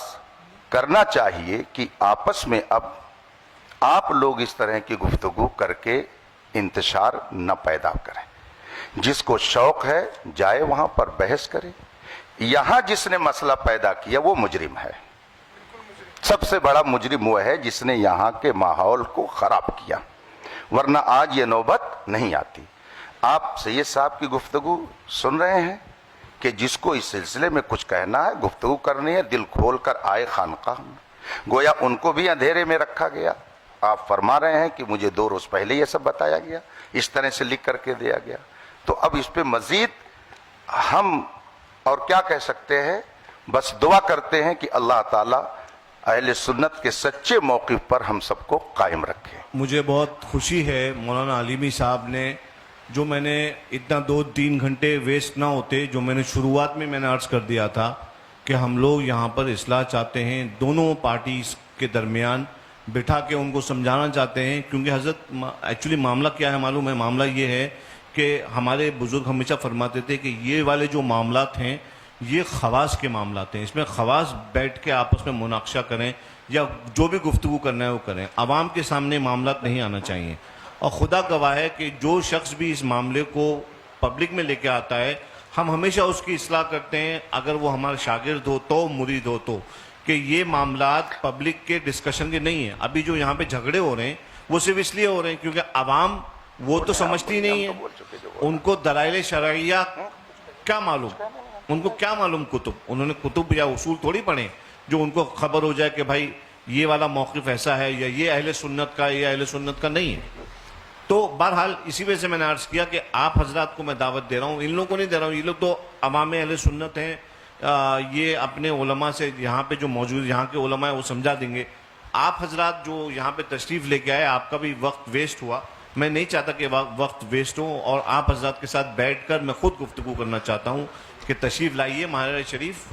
کرنا چاہیے کہ آپس میں اب آپ لوگ اس طرح کی گفتگو کر کے انتشار نہ پیدا کریں. جس کو شوق ہے جائے وہاں پر بحث کرے. یہاں جس نے مسئلہ پیدا کیا وہ مجرم ہے. سب سے بڑا مجرم وہ ہے جس نے یہاں کے ماحول کو خراب کیا، ورنہ آج یہ نوبت نہیں آتی. آپ سید صاحب کی گفتگو سن رہے ہیں کہ جس کو اس سلسلے میں کچھ کہنا ہے، گفتگو کرنی ہے، دل کھول کر آئے خانقاہ میں. گویا ان کو بھی اندھیرے میں رکھا گیا. آپ فرما رہے ہیں کہ مجھے 2 روز پہلے یہ سب بتایا گیا، اس طرح سے لکھ کر کے دیا گیا. تو اب اس پہ مزید ہم اور کیا کہہ سکتے ہیں؟ بس دعا کرتے ہیں کہ اللہ تعالیٰ اہل سنت کے سچے موقف پر ہم سب کو قائم رکھے. مجھے بہت خوشی ہے مولانا علیمی صاحب نے جو میں نے اتنا 2-3 گھنٹے ویسٹ نہ ہوتے جو میں نے شروعات میں نے عرض کر دیا تھا کہ ہم لوگ یہاں پر اصلاح چاہتے ہیں, دونوں پارٹیز کے درمیان بٹھا کے ان کو سمجھانا چاہتے ہیں. کیونکہ حضرت ایکچولی معاملہ کیا ہے معلوم ہے؟ معاملہ یہ ہے کہ ہمارے بزرگ ہمیشہ فرماتے تھے کہ یہ والے جو معاملات ہیں یہ خواص کے معاملات ہیں, اس میں خواص بیٹھ کے آپس میں مناقشہ کریں یا جو بھی گفتگو کرنا ہے وہ کریں, عوام کے سامنے معاملات نہیں آنا چاہیے. اور خدا گواہ ہے کہ جو شخص بھی اس معاملے کو پبلک میں لے کے آتا ہے ہم ہمیشہ اس کی اصلاح کرتے ہیں, اگر وہ ہمارا شاگرد ہو تو مرید ہو تو, کہ یہ معاملات پبلک کے ڈسکشن کے نہیں ہیں. ابھی جو یہاں پہ جھگڑے ہو رہے ہیں وہ صرف اس لیے ہو رہے ہیں کیونکہ عوام وہ تو سمجھتی نہیں ہے, ان کو دلائل شرعیہ کیا معلوم, ان کو کیا معلوم کتب, انہوں نے کتب یا اصول تھوڑی پڑھے جو ان کو خبر ہو جائے کہ بھائی یہ والا موقف ایسا ہے یا یہ اہل سنت کا یا اہل سنت کا نہیں ہے. تو بہرحال اسی وجہ سے میں نے عرض کیا کہ آپ حضرات کو میں دعوت دے رہا ہوں, ان لوگوں کو نہیں دے رہا ہوں, یہ لوگ تو عوام اہل سنت ہیں, یہ اپنے علماء سے یہاں پہ جو موجود یہاں کے علماء ہیں وہ سمجھا دیں گے. آپ حضرات جو یہاں پہ تشریف لے کے آئے آپ کا بھی وقت ویسٹ ہوا, میں نہیں چاہتا کہ وقت ویسٹ ہو, اور آپ حضرات کے ساتھ بیٹھ کر میں خود گفتگو کرنا چاہتا ہوں کہ تشریف لائیے مہاجر شریف,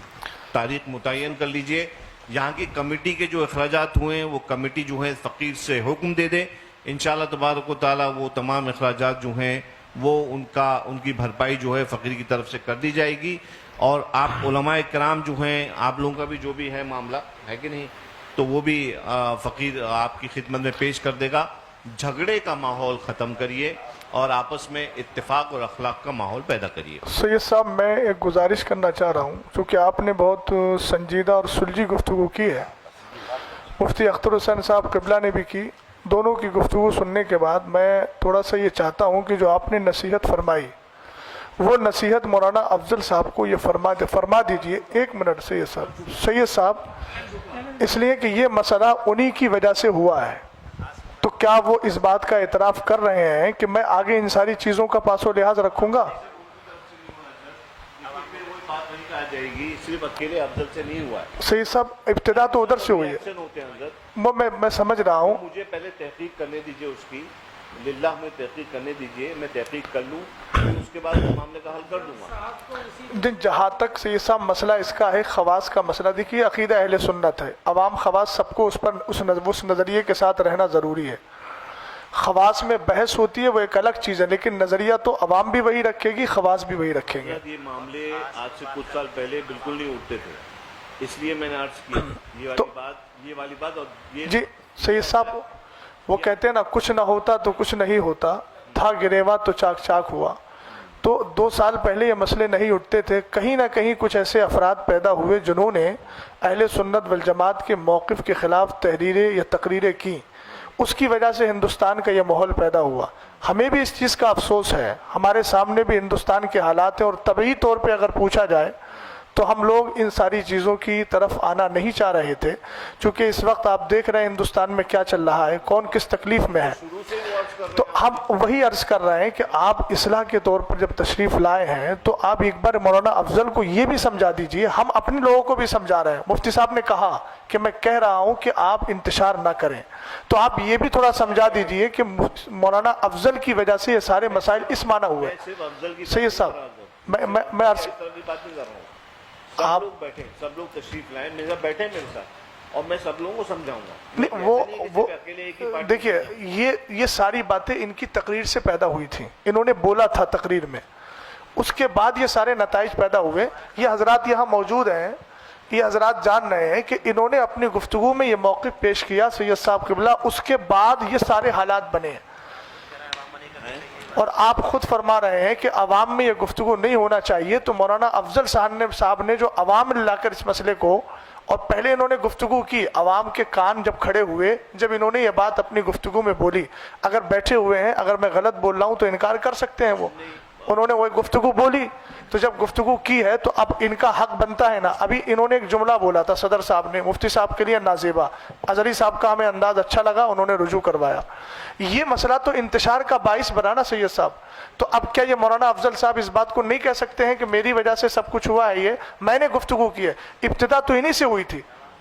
تاریخ متعین کر لیجئے. یہاں کی کمیٹی کے جو اخراجات ہوئے ہیں وہ کمیٹی جو ہے فقیر سے حکم دے دے, انشاءاللہ تبارک و تعالیٰ وہ تمام اخراجات جو ہیں وہ ان کی بھرپائی جو ہے فقیر کی طرف سے کر دی جائے گی. اور آپ علماء کرام جو ہیں آپ لوگوں کا بھی جو بھی ہے معاملہ ہے کہ نہیں تو وہ بھی فقیر آپ کی خدمت میں پیش کر دے گا. جھگڑے کا ماحول ختم کریے اور آپس میں اتفاق اور اخلاق کا ماحول پیدا کریے. سید صاحب میں ایک گزارش کرنا چاہ رہا ہوں, چونکہ آپ نے بہت سنجیدہ اور سلجھی گفتگو کی ہے, مفتی اختر حسین صاحب قبلہ نے بھی کی. دونوں کی گفتگو سننے کے بعد میں تھوڑا سا یہ چاہتا ہوں کہ جو آپ نے نصیحت فرمائی وہ نصیحت مولانا افضل صاحب کو یہ فرما دیجئے. 1 منٹ سید صاحب, اس لیے کہ یہ مسئلہ انہی کی وجہ سے ہوا ہے, تو کیا وہ اس بات کا اعتراف کر رہے ہیں کہ میں آگے ان ساری چیزوں کا پاس و لحاظ رکھوں گا؟ جائے گی صرف اکیلے افضل سے نہیں ہوا ہے سید صاحب, ابتدا تو ادھر سے ہوئی ہے, میں سمجھ رہا ہوں. مجھے پہلے تحقیق کرنے دیجئے, اس کی للہ میں تحقیق کرنے دیجئے, میں تحقیق کر لوں اس کے بعد معاملے کا حل کر دوں گا. جہاں تک سید صاحب مسئلہ اس کا ہے خواص کا مسئلہ, دیکھیے عقیدہ اہل سنت ہے, عوام خواص سب کو اس نظریے کے ساتھ رہنا ضروری ہے. خواص میں بحث ہوتی ہے وہ ایک الگ چیز ہے, لیکن نظریہ تو عوام بھی وہی رکھے گی, خواص بھی وہی رکھیں گے. یہ معاملے آج سے کچھ سال پہلے بالکل نہیں اٹھتے تھے, اس لیے میں نے عرض کیا یہ والی بات. اور جی سید صاحب وہ کہتے ہیں نا, کچھ نہ ہوتا تو کچھ نہیں ہوتا, تھا گریوا تو چاک چاک ہوا. تو 2 سال پہلے یہ مسئلے نہیں اٹھتے تھے, کہیں نہ کہیں کچھ ایسے افراد پیدا ہوئے جنہوں نے اہل سنت والجماعت کے موقف کے خلاف تحریریں یا تقریریں کی, اس کی وجہ سے ہندوستان کا یہ ماحول پیدا ہوا. ہمیں بھی اس چیز کا افسوس ہے, ہمارے سامنے بھی ہندوستان کے حالات ہیں, اور طبعی طور پہ اگر پوچھا جائے تو ہم لوگ ان ساری چیزوں کی طرف آنا نہیں چاہ رہے تھے, چونکہ اس وقت آپ دیکھ رہے ہیں ہندوستان میں کیا چل رہا ہے, کون کس تکلیف میں ہے. تو ہم وہی عرض کر رہے ہیں کہ آپ اصلاح کے طور پر جب تشریف لائے ہیں تو آپ ایک بار مولانا افضل کو یہ بھی سمجھا دیجئے, ہم اپنے لوگوں کو بھی سمجھا رہے ہیں. مفتی صاحب نے کہا کہ میں کہہ رہا ہوں کہ آپ انتشار نہ کریں, تو آپ یہ بھی تھوڑا سمجھا دیجئے کہ مولانا افضل کی وجہ سے یہ سارے مسائل اس معنی ہوئے. سید صاحب میں عرض آپ لوگ بیٹھیں, سب لوگ تشریف لائیں, بیٹھیں میرے ساتھ, اور میں سب لوگوں کو سمجھاؤں گا. نہیں وہ دیکھیے یہ ساری باتیں ان کی تقریر سے پیدا ہوئی تھیں, انہوں نے بولا تھا تقریر میں, اس کے بعد یہ سارے نتائج پیدا ہوئے. یہ حضرات یہاں موجود ہیں, یہ حضرات جان رہے ہیں کہ انہوں نے اپنی گفتگو میں یہ موقف پیش کیا سید صاحب قبلہ, اس کے بعد یہ سارے حالات بنے ہیں. اور آپ خود فرما رہے ہیں کہ عوام میں یہ گفتگو نہیں ہونا چاہیے, تو مولانا افضل صاحب نے جو عوام میں لا کر اس مسئلے کو, اور پہلے انہوں نے گفتگو کی, عوام کے کان جب کھڑے ہوئے, جب انہوں نے یہ بات اپنی گفتگو میں بولی, اگر بیٹھے ہوئے ہیں اگر میں غلط بول رہا ہوں تو انکار کر سکتے ہیں, وہ انہوں نے وہ گفتگو بولی, تو جب گفتگو کی ہے تو اب ان کا حق بنتا ہے نا. ابھی انہوں نے ایک جملہ بولا تھا صدر صاحب نے, مفتی صاحب کے لیے نازیبا, اظہری صاحب کا ہمیں انداز اچھا لگا, انہوں نے رجوع کروایا. یہ مسئلہ تو انتشار کا باعث بنا نا سید صاحب. تو اب کیا یہ مولانا افضل صاحب اس بات کو نہیں کہہ سکتے ہیں کہ میری وجہ سے سب کچھ ہوا ہے؟ یہ میں نے گفتگو کی ہے, ابتدا تو انہی سے ہوئی تھی.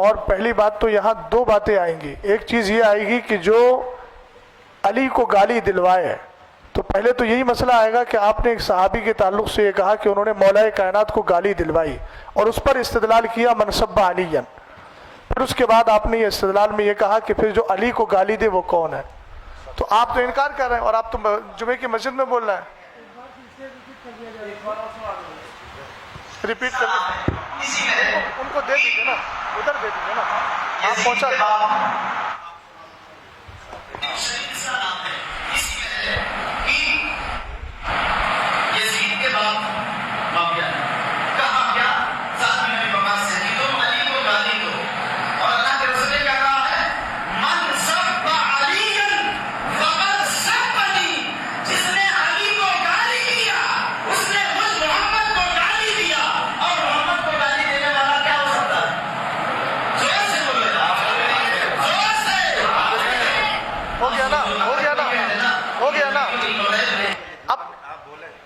اور پہلی بات تو یہاں دو باتیں آئیں گی. ایک چیز یہ آئے گی کہ جو علی کو گالی دلوائے، تو پہلے تو یہی مسئلہ آئے گا کہ آپ نے ایک صحابی کے تعلق سے یہ کہا کہ انہوں نے مولا کائنات کو گالی دلوائی اور اس پر استدلال کیا منصب علی. پھر اس کے بعد آپ نے یہ استدلال میں یہ کہا کہ پھر جو علی کو گالی دے وہ کون ہے. تو آپ تو انکار کر رہے ہیں اور آپ تو جمعے کی مسجد میں بول رہے ہیں. ریپیٹ کر ان کو دے دیجیے نا، ادھر دے دیجیے نا، آپ پہنچا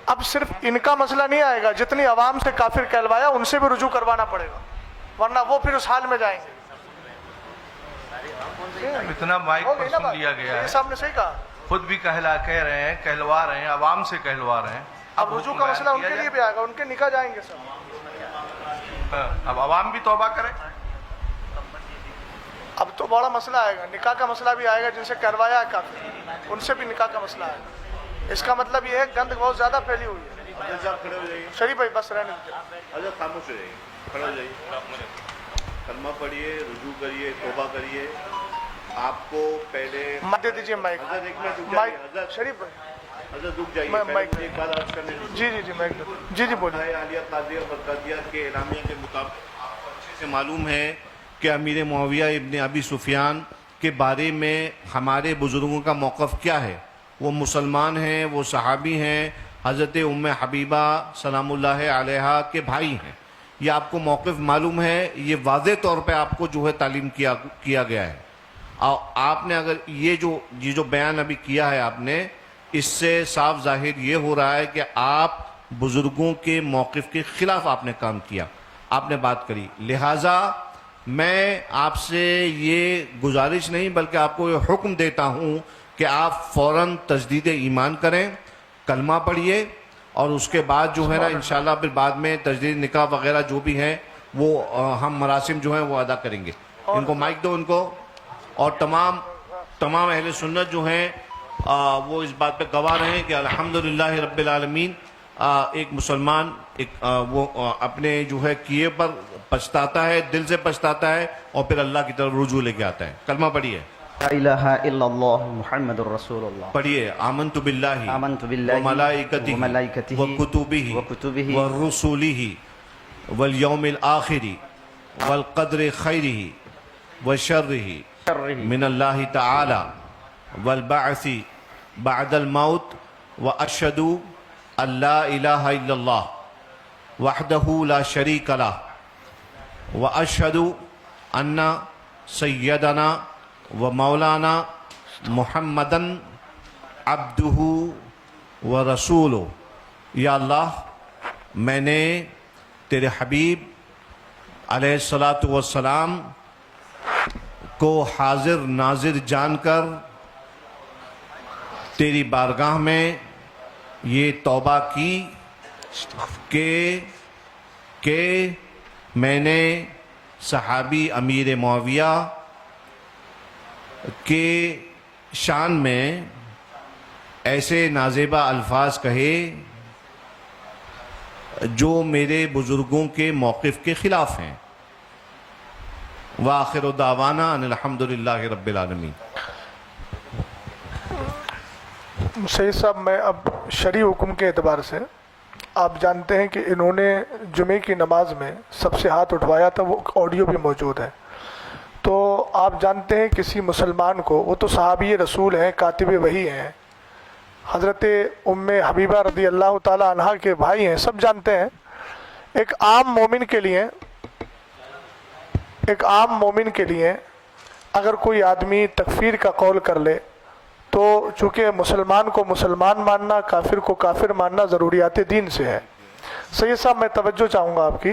اب صرف ان کا مسئلہ نہیں آئے گا، جتنی عوام سے کافر کہلوایا ان سے بھی رجوع کروانا پڑے گا، ورنہ وہ پھر اس حال میں جائیں گے. اتنا مائک پر سن لیا گیا ہے، صاحب نے صحیح کہا، خود بھی کہہ رہے ہیں، کہلوا رہے ہیں، عوام سے کہلوا رہے ہیں. اب رجوع کا مسئلہ ان کے لیے بھی آئے گا، ان کے نکاح جائیں گے سب. اب عوام بھی توبہ کرے. اب تو بڑا مسئلہ آئے گا، نکاح کا مسئلہ بھی آئے گا، جن سے کروایا ہے کافر ان سے بھی نکاح کا مسئلہ آئے گا. اس کا مطلب یہ ہے گند بہت زیادہ پھیلی ہوئی ہے. شریف بھائی بس رہنے دیجیے، خاموش رہیے، کھڑے ہو جائیے، کلمہ پڑھیے، رجوع کریے، توبہ کریے. آپ کو پہلے دے دیجیے مائک. شریف بھائی حضرت رک جائیے، ایک بات عرض کرنے دیجیے. جی مائک جی بولیے. عالیہ قادریہ برکاتیہ کے اعلامیہ کے مطابق آپ کو اچھے سے معلوم ہے کہ امیر معاویہ ابن ابی سفیان کے بارے میں ہمارے بزرگوں کا موقف کیا ہے. وہ مسلمان ہیں، وہ صحابی ہیں، حضرت ام حبیبہ سلام اللہ علیہا کے بھائی ہیں. یہ آپ کو موقف معلوم ہے، یہ واضح طور پہ آپ کو جو ہے تعلیم کیا گیا ہے. اور آپ نے اگر یہ جو بیان ابھی کیا ہے آپ نے، اس سے صاف ظاہر یہ ہو رہا ہے کہ آپ بزرگوں کے موقف کے خلاف آپ نے کام کیا، آپ نے بات کری. لہٰذا میں آپ سے یہ گزارش نہیں بلکہ آپ کو یہ حکم دیتا ہوں کہ آپ فوراً تجدید ایمان کریں، کلمہ پڑھیے، اور اس کے بعد جو ہے نا انشاءاللہ پھر بعد میں تجدید نکاح وغیرہ جو بھی ہیں وہ ہم مراسم جو ہیں وہ ادا کریں گے. ان کو مائک دو ان کو. اور تمام اہل سنت جو ہیں وہ اس بات پہ گواہ رہے ہیں کہ الحمدللہ رب العالمین ایک مسلمان وہ اپنے جو ہے کیے پر پچھتاتا ہے، دل سے پچھتاتا ہے اور پھر اللہ کی طرف رجوع لے کے آتا ہے. کلمہ پڑھیے. لا الہ الا اللہ محمد الرسول اللہ. پڑھیے. آمنت باللہ وملائکتہ وکتبہ ورسولہ والیوم الآخر والقدر خیرہ وشرہ من اللہ تعالی والبعث بعد الموت واشہد ان لا الہ الا اللہ وحدہ لا شریک لہ واشہد ان سیدنا و مولانا محمدن عبدہ و رسولہ. یا اللہ، میں نے تیرے حبیب علیہ الصلاۃ والسلام کو حاضر ناظر جان کر تیری بارگاہ میں یہ توبہ کی کہ میں نے صحابی امیر معاویہ کے شان میں ایسے نازیبہ الفاظ کہے جو میرے بزرگوں کے موقف کے خلاف ہیں. وآخر دعوانا ان الحمدللہ رب العالمین. سید صاحب، میں اب شرعی حکم کے اعتبار سے، آپ جانتے ہیں کہ انہوں نے جمعے کی نماز میں سب سے ہاتھ اٹھوایا تھا، وہ آڈیو بھی موجود ہے. تو آپ جانتے ہیں کسی مسلمان کو، وہ تو صحابی رسول ہیں، کاتب وحی ہیں، حضرت ام حبیبہ رضی اللہ تعالی عنہ کے بھائی ہیں، سب جانتے ہیں. ایک عام مومن کے لیے اگر کوئی آدمی تکفیر کا قول کر لے تو چونکہ مسلمان کو مسلمان ماننا، کافر کو کافر ماننا ضروریات دین سے ہے. سید صاحب، میں توجہ چاہوں گا آپ کی.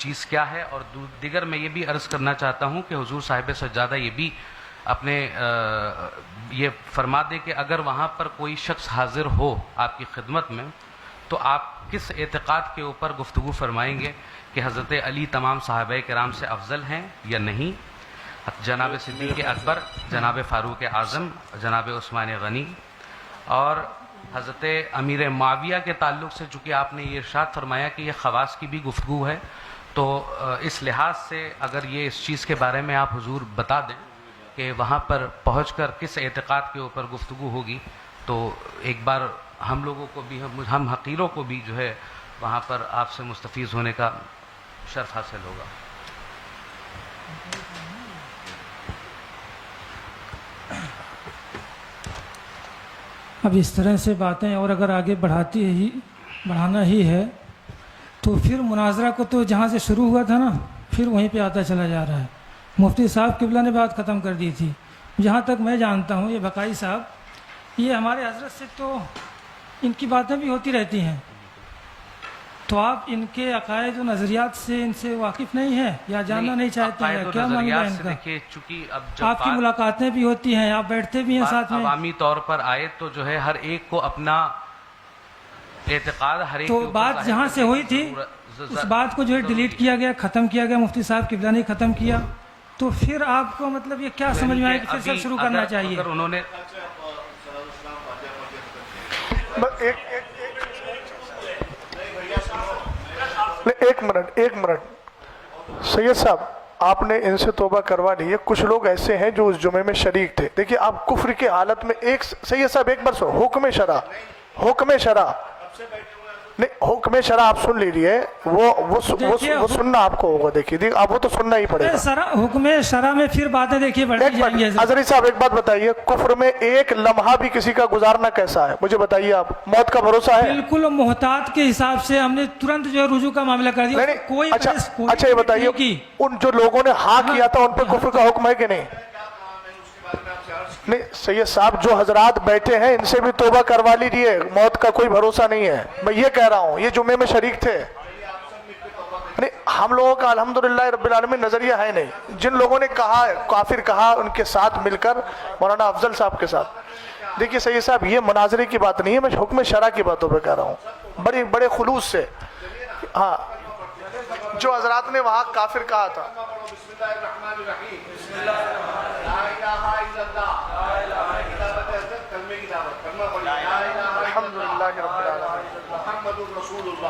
چیز کیا ہے، اور دیگر میں یہ بھی عرض کرنا چاہتا ہوں کہ حضور صاحب سجادہ یہ بھی اپنے یہ فرما دے کہ اگر وہاں پر کوئی شخص حاضر ہو آپ کی خدمت میں تو آپ کس اعتقاد کے اوپر گفتگو فرمائیں گے کہ حضرت علی تمام صحابہ کرام سے افضل ہیں یا نہیں، جناب صدیق اکبر، جناب فاروق اعظم، جناب عثمان غنی، اور حضرت امیر معاویہ کے تعلق سے چونکہ آپ نے یہ ارشاد فرمایا کہ یہ خواص کی بھی گفتگو ہے، تو اس لحاظ سے اگر یہ اس چیز کے بارے میں آپ حضور بتا دیں کہ وہاں پر پہنچ کر کس اعتقاد کے اوپر گفتگو ہوگی، تو ایک بار ہم لوگوں کو بھی، ہم حقیروں کو بھی جو ہے وہاں پر آپ سے مستفیض ہونے کا شرف حاصل ہوگا۔ اب اس طرح سے باتیں اور اگر آگے بڑھانا ہی ہے تو پھر مناظرہ کو تو جہاں سے شروع ہوا تھا نا پھر وہیں پہ آتا چلا جا رہا ہے۔ مفتی صاحب قبلہ نے بات ختم کر دی تھی، جہاں تک میں جانتا ہوں یہ بقائی صاحب یہ ہمارے حضرت سے تو ان کی باتیں بھی ہوتی رہتی ہیں، تو آپ ان کے عقائد و نظریات سے ان سے واقف نہیں ہیں یا جاننا نہیں چاہتے ہیں؟ کیا معاملہ ہے ان کا؟ دیکھیے چونکہ اب جب آپ کی ملاقاتیں بھی ہوتی ہیں، آپ بیٹھتے بھی ہیں ساتھ میں، عوامی طور پر آئے تو جو ہے ہر ایک کو اپنا اعتقاد، ہر ایک تو بات جہاں سے ہوئی تھی اس بات کو جو ہے ڈیلیٹ کیا گیا، ختم کیا گیا، مفتی صاحب قبلہ نے ختم کیا، تو پھر آپ کو مطلب یہ کیا سمجھ میں آئے کہ پھر سب شروع کرنا چاہیے؟ اگر انہوں نے ایک منٹ سید صاحب، آپ نے ان سے توبہ کروا لی ہے، کچھ لوگ ایسے ہیں جو اس جمعے میں شریک تھے۔ دیکھیے آپ کفر کی حالت میں سید صاحب ایک بار سو حکم شرع نہیں، حکم شرع آپ سن لیجیے، وہ سننا آپ کو ہوگا، دیکھیے آپ وہ تو سننا ہی پڑے گا۔ حکم شرع میں پھر باتیں دیکھیے بڑھتی جائیں گی۔ حضرت صاحب ایک بات بتائیے، کفر میں ایک لمحہ بھی کسی کا گزارنا کیسا ہے؟ مجھے بتائیے، آپ موت کا بھروسہ ہے؟ بالکل محتاط کے حساب سے ہم نے ترنت جو ہے رجوع کا معاملہ کر دیا۔ کوئی اچھا یہ بتائیے، ان جو لوگوں نے ہاں کیا تھا ان پہ کفر کا حکم ہے کہ نہیں؟ نہیں سید صاحب، جو حضرات بیٹھے ہیں ان سے بھی توبہ کروا لیجیے، موت کا کوئی بھروسہ نہیں ہے، میں یہ کہہ رہا ہوں، یہ جمعے میں شریک تھے۔ نہیں، ہم لوگوں کا الحمدللہ رب العالمین نظریہ ہے نہیں، جن لوگوں نے کہا کافر کہا ان کے ساتھ مل کر مولانا افضل صاحب کے ساتھ۔ دیکھیے سید صاحب، یہ مناظرے کی بات نہیں ہے، میں حکم شرع کی باتوں پہ کہہ رہا ہوں، بڑے خلوص سے۔ ہاں، جو حضرات نے وہاں کافر کہا تھا، الحمدللہ رب العالمین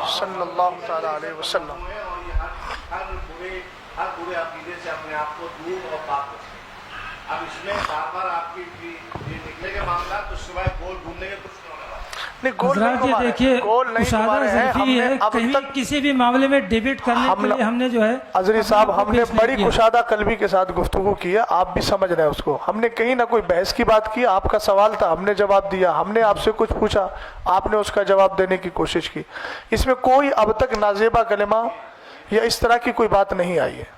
صلی اللہ تعالی علیہ وسلم۔ ہر برے عقیدے سے اپنے آپ کو دور اور پاک رکھیں۔ اب اس میں بار بار آپ کی یہ نکلے کے معاملات تو سوائے گول گھومنے کے کچھ حضرات یہ دیکھیے مشاہدہ ظرفی ہے، کہیں کسی بھی معاملے میں ڈیبیٹ کرنے کے لیے ہم نے جو ہے عزیز صاحب ہم نے بڑی کشادہ قلبی کے ساتھ گفتگو کی ہے، آپ بھی سمجھ رہے ہیں اس کو، ہم نے کہیں نہ کوئی بحث کی بات کی، آپ کا سوال تھا ہم نے جواب دیا، ہم نے آپ سے کچھ پوچھا آپ نے اس کا جواب دینے کی کوشش کی، اس میں کوئی اب تک نازیبہ کلمہ یا اس طرح کی کوئی بات نہیں آئی ہے۔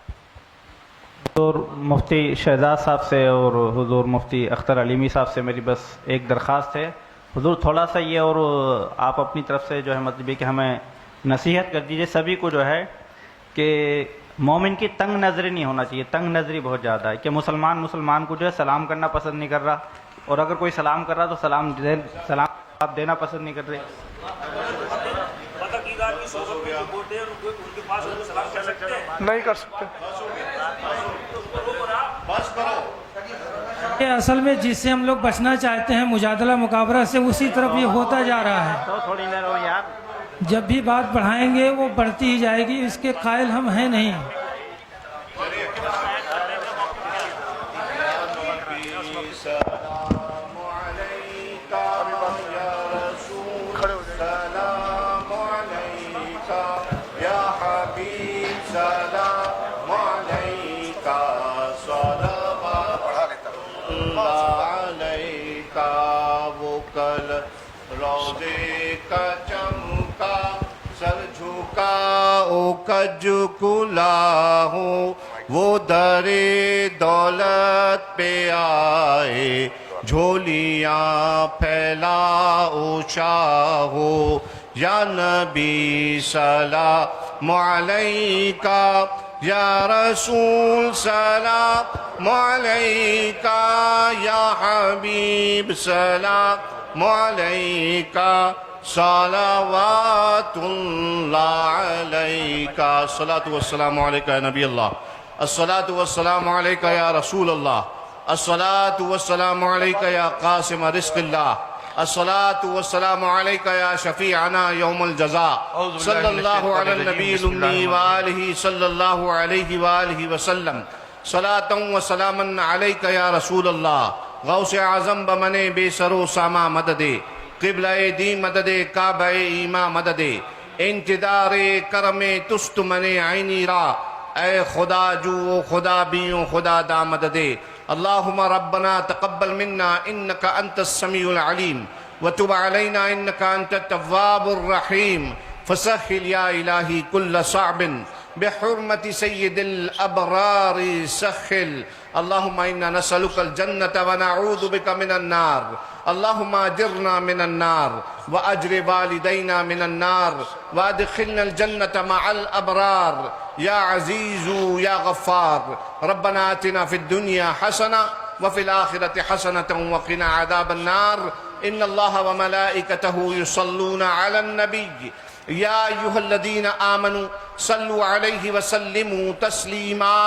حضور مفتی شہزاد صاحب سے اور حضور مفتی اختر علیمی صاحب سے میری بس ایک درخواست ہے، حضور تھوڑا سا یہ، اور آپ اپنی طرف سے جو ہے مطلب کہ ہمیں نصیحت کر دیجئے سبھی کو جو ہے کہ مومن کی تنگ نظری نہیں ہونا چاہیے، تنگ نظری بہت زیادہ ہے کہ مسلمان کو جو ہے سلام کرنا پسند نہیں کر رہا، اور اگر کوئی سلام کر رہا تو سلام دینا پسند نہیں کر رہے۔ نہیں کر سکتے، اصل میں جس سے ہم لوگ بچنا چاہتے ہیں مجادلہ مقابلہ سے، اسی طرف یہ ہوتا جا رہا ہے۔ تھوڑی دیر ہو یار، جب بھی بات بڑھائیں گے وہ بڑھتی ہی جائے گی، اس کے قائل ہم ہیں نہیں۔ کج کلا ہوں وہ در دولت پہ آئے، جھولیاں پھیلا شاہو یا نبی سلام عليك يا رسول سلام عليك يا حبيب سلام عليك صلوات الله عليك الصلاة والسلام عليك يا نبي الله الصلاة والسلام عليك يا رسول الله الصلاة والسلام عليك يا قاسم رزق الله الصلاة والسلام عليك يا شفيعنا يوم الجزاء صلى الله على النبي الأمي وآله صلى الله عليه وآله وسلم صلاة وسلاما عليك يا رسول الله غوث اعظم بمنے بے سرو ساما مددے قبلہ دی مددے کعبہ ایما مددے انتدار کرم تست منے عینی را اے خدا جو خدا بیوں خدا دا مددے اللهم ربنا تقبل منا إنك أنت السميع العليم وتب علينا إنك أنت التواب الرحيم فسهل يا إلهي كل صعب بحرمة سيد الأبرار سهل اللهم إنا نسألك الجنة ونعوذ بك من النار اللهم أجرنا من النار وأجر والدينا من النار وأدخلنا الجنة مع الأبرار يا عزيز يا غفار ربنا آتنا في الدنيا حسنة وفي الآخرة حسنة وقنا عذاب النار إن الله وملائكته يصلون على النبي يا أيها الذين آمنوا صلوا عليه وسلموا تسليما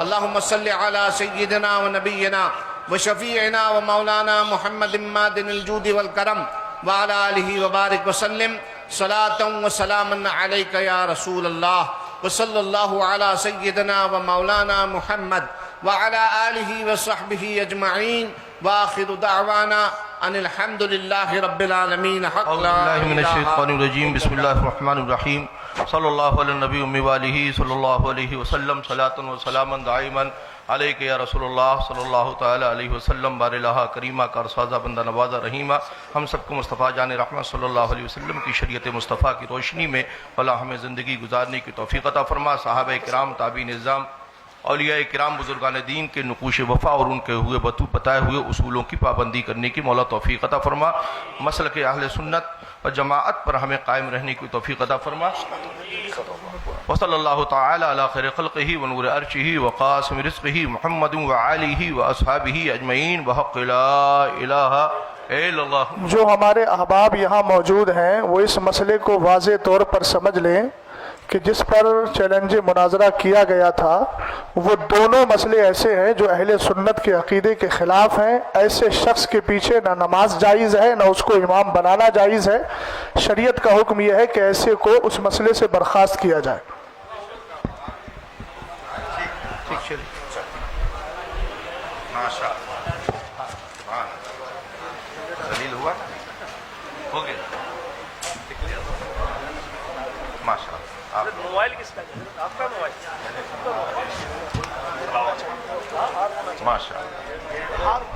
اللهم صل على سيدنا ونبينا وشفيعنا ومولانا محمد مادن الجود والكرم وعلى آله وبارك وسلم صلاة وسلاما عليك يا رسول الله وصلى الله على سيدنا ومولانا محمد وعلى آله وصحبه أجمعين وآخر دعوانا أن الحمد لله رب العالمين حق أعوذ بالله من الشيطان الرجيم بسم الله الرحمن الرحيم صلى الله على النبي وآله صلى الله عليه وسلم صلاة وسلاما دائما عليك يا رسول اللہ صلی اللہ تعالیٰ علیہ وسلم بار الہ کریمہ کا رسوازہ بندہ نوازہ رحیمہ ہم سب کو مصطفیٰ جان رحمت صلی اللہ علیہ وسلم کی شریعت مصطفیٰ کی روشنی میں اللہ ہمیں زندگی گزارنے کی توفیق عطا فرما صحابہ کرام تابعین نظام اولیاء کرام بزرگان دین کے نقوش وفا اور ان کے ہوئے بتائے ہوئے اصولوں کی پابندی کرنے کی مولا توفیق عطا فرما مسلک اہل سنت و جماعت پر ہمیں قائم رہنے کی توفیق عطا فرما وصلی اللہ تعالی علی خیر خلقہ ونور عرشہ وقاسم رزقہ محمد وآلہ واصحابہ اجمعین بحق لا الہ الا اللہ. جو ہمارے احباب یہاں موجود ہیں وہ اس مسئلے کو واضح طور پر سمجھ لیں کہ جس پر چیلنج مناظرہ کیا گیا تھا وہ دونوں مسئلے ایسے ہیں جو اہل سنت کے عقیدے کے خلاف ہیں. ایسے شخص کے پیچھے نہ نماز جائز ہے نہ اس کو امام بنانا جائز ہے. شریعت کا حکم یہ ہے کہ ایسے کو اس مسئلے سے برخاست کیا جائے. دلیل ہوا ہو گیا ماشاء اللہ. موبائل کس کا ہے؟ آپ کا موبائل ماشاء اللہ.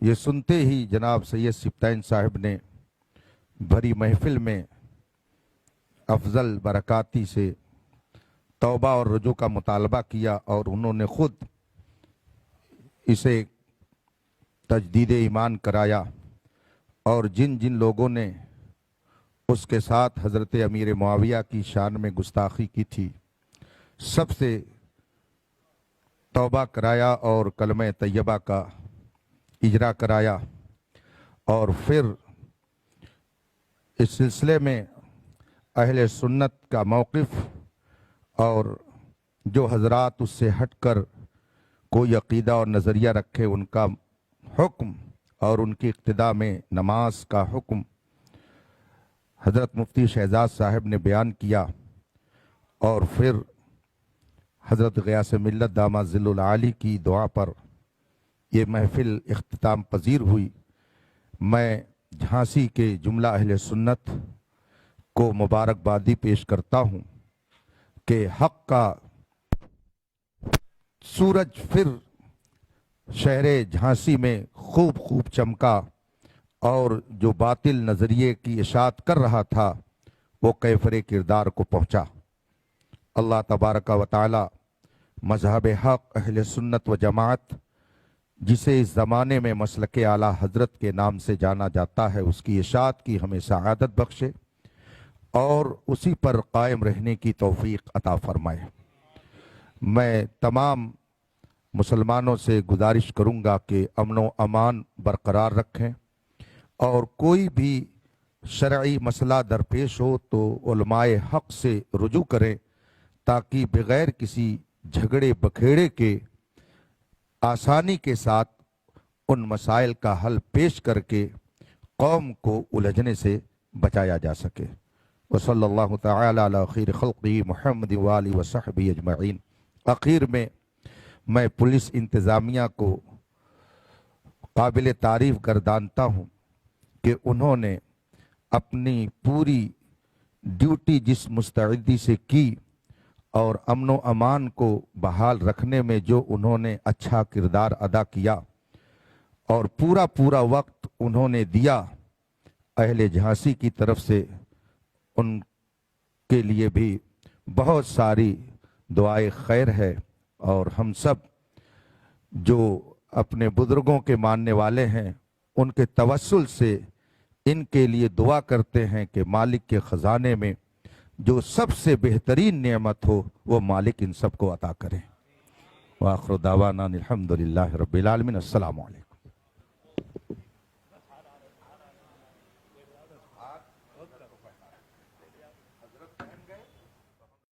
یہ سنتے ہی جناب سید سبطین صاحب نے بھری محفل میں افضل برکاتی سے توبہ اور رجوع کا مطالبہ کیا، اور انہوں نے خود اسے تجدید ایمان کرایا، اور جن جن لوگوں نے اس کے ساتھ حضرت امیر معاویہ کی شان میں گستاخی کی تھی سب سے توبہ کرایا اور کلمہ طیبہ کا اجرا کرایا، اور پھر اس سلسلے میں اہل سنت کا موقف اور جو حضرات اس سے ہٹ کر کوئی عقیدہ اور نظریہ رکھے ان کا حکم اور ان کی اقتداء میں نماز کا حکم حضرت مفتی شہزاد صاحب نے بیان کیا، اور پھر حضرت غیاث ملت دامت ظل العالی کی دعا پر یہ محفل اختتام پذیر ہوئی۔ میں جھانسی کے جملہ اہل سنت کو مبارکبادی پیش کرتا ہوں کہ حق کا سورج پھر شہر جھانسی میں خوب چمکا، اور جو باطل نظریے کی اشاعت کر رہا تھا وہ کیفر کردار کو پہنچا۔ اللہ تبارک و تعالی مذہب حق اہل سنت و جماعت جسے اس زمانے میں مسلک اعلیٰ حضرت کے نام سے جانا جاتا ہے اس کی اشاعت کی ہمیں سعادت بخشے اور اسی پر قائم رہنے کی توفیق عطا فرمائے۔ میں تمام مسلمانوں سے گزارش کروں گا کہ امن و امان برقرار رکھیں، اور کوئی بھی شرعی مسئلہ درپیش ہو تو علماء حق سے رجوع کریں، تاکہ بغیر کسی جھگڑے بکھیڑے کے آسانی کے ساتھ ان مسائل کا حل پیش کر کے قوم کو الجھنے سے بچایا جا سکے۔ وصلی اللہ تعالی علی خیر خلقہ محمد وآلہ وصحبہ اجمعین۔ آخر میں پولیس انتظامیہ کو قابل تعریف گردانتا ہوں کہ انہوں نے اپنی پوری ڈیوٹی جس مستعدی سے کی اور امن و امان کو بحال رکھنے میں جو انہوں نے اچھا کردار ادا کیا اور پورا وقت انہوں نے دیا، اہل جھانسی کی طرف سے ان کے لیے بھی بہت ساری دعائے خیر ہے، اور ہم سب جو اپنے بزرگوں کے ماننے والے ہیں ان کے توسل سے ان کے لیے دعا کرتے ہیں کہ مالک کے خزانے میں جو سب سے بہترین نعمت ہو وہ مالک ان سب کو عطا کریں۔ وآخر دعوانا الحمدللہ رب العالمین۔ السلام علیکم۔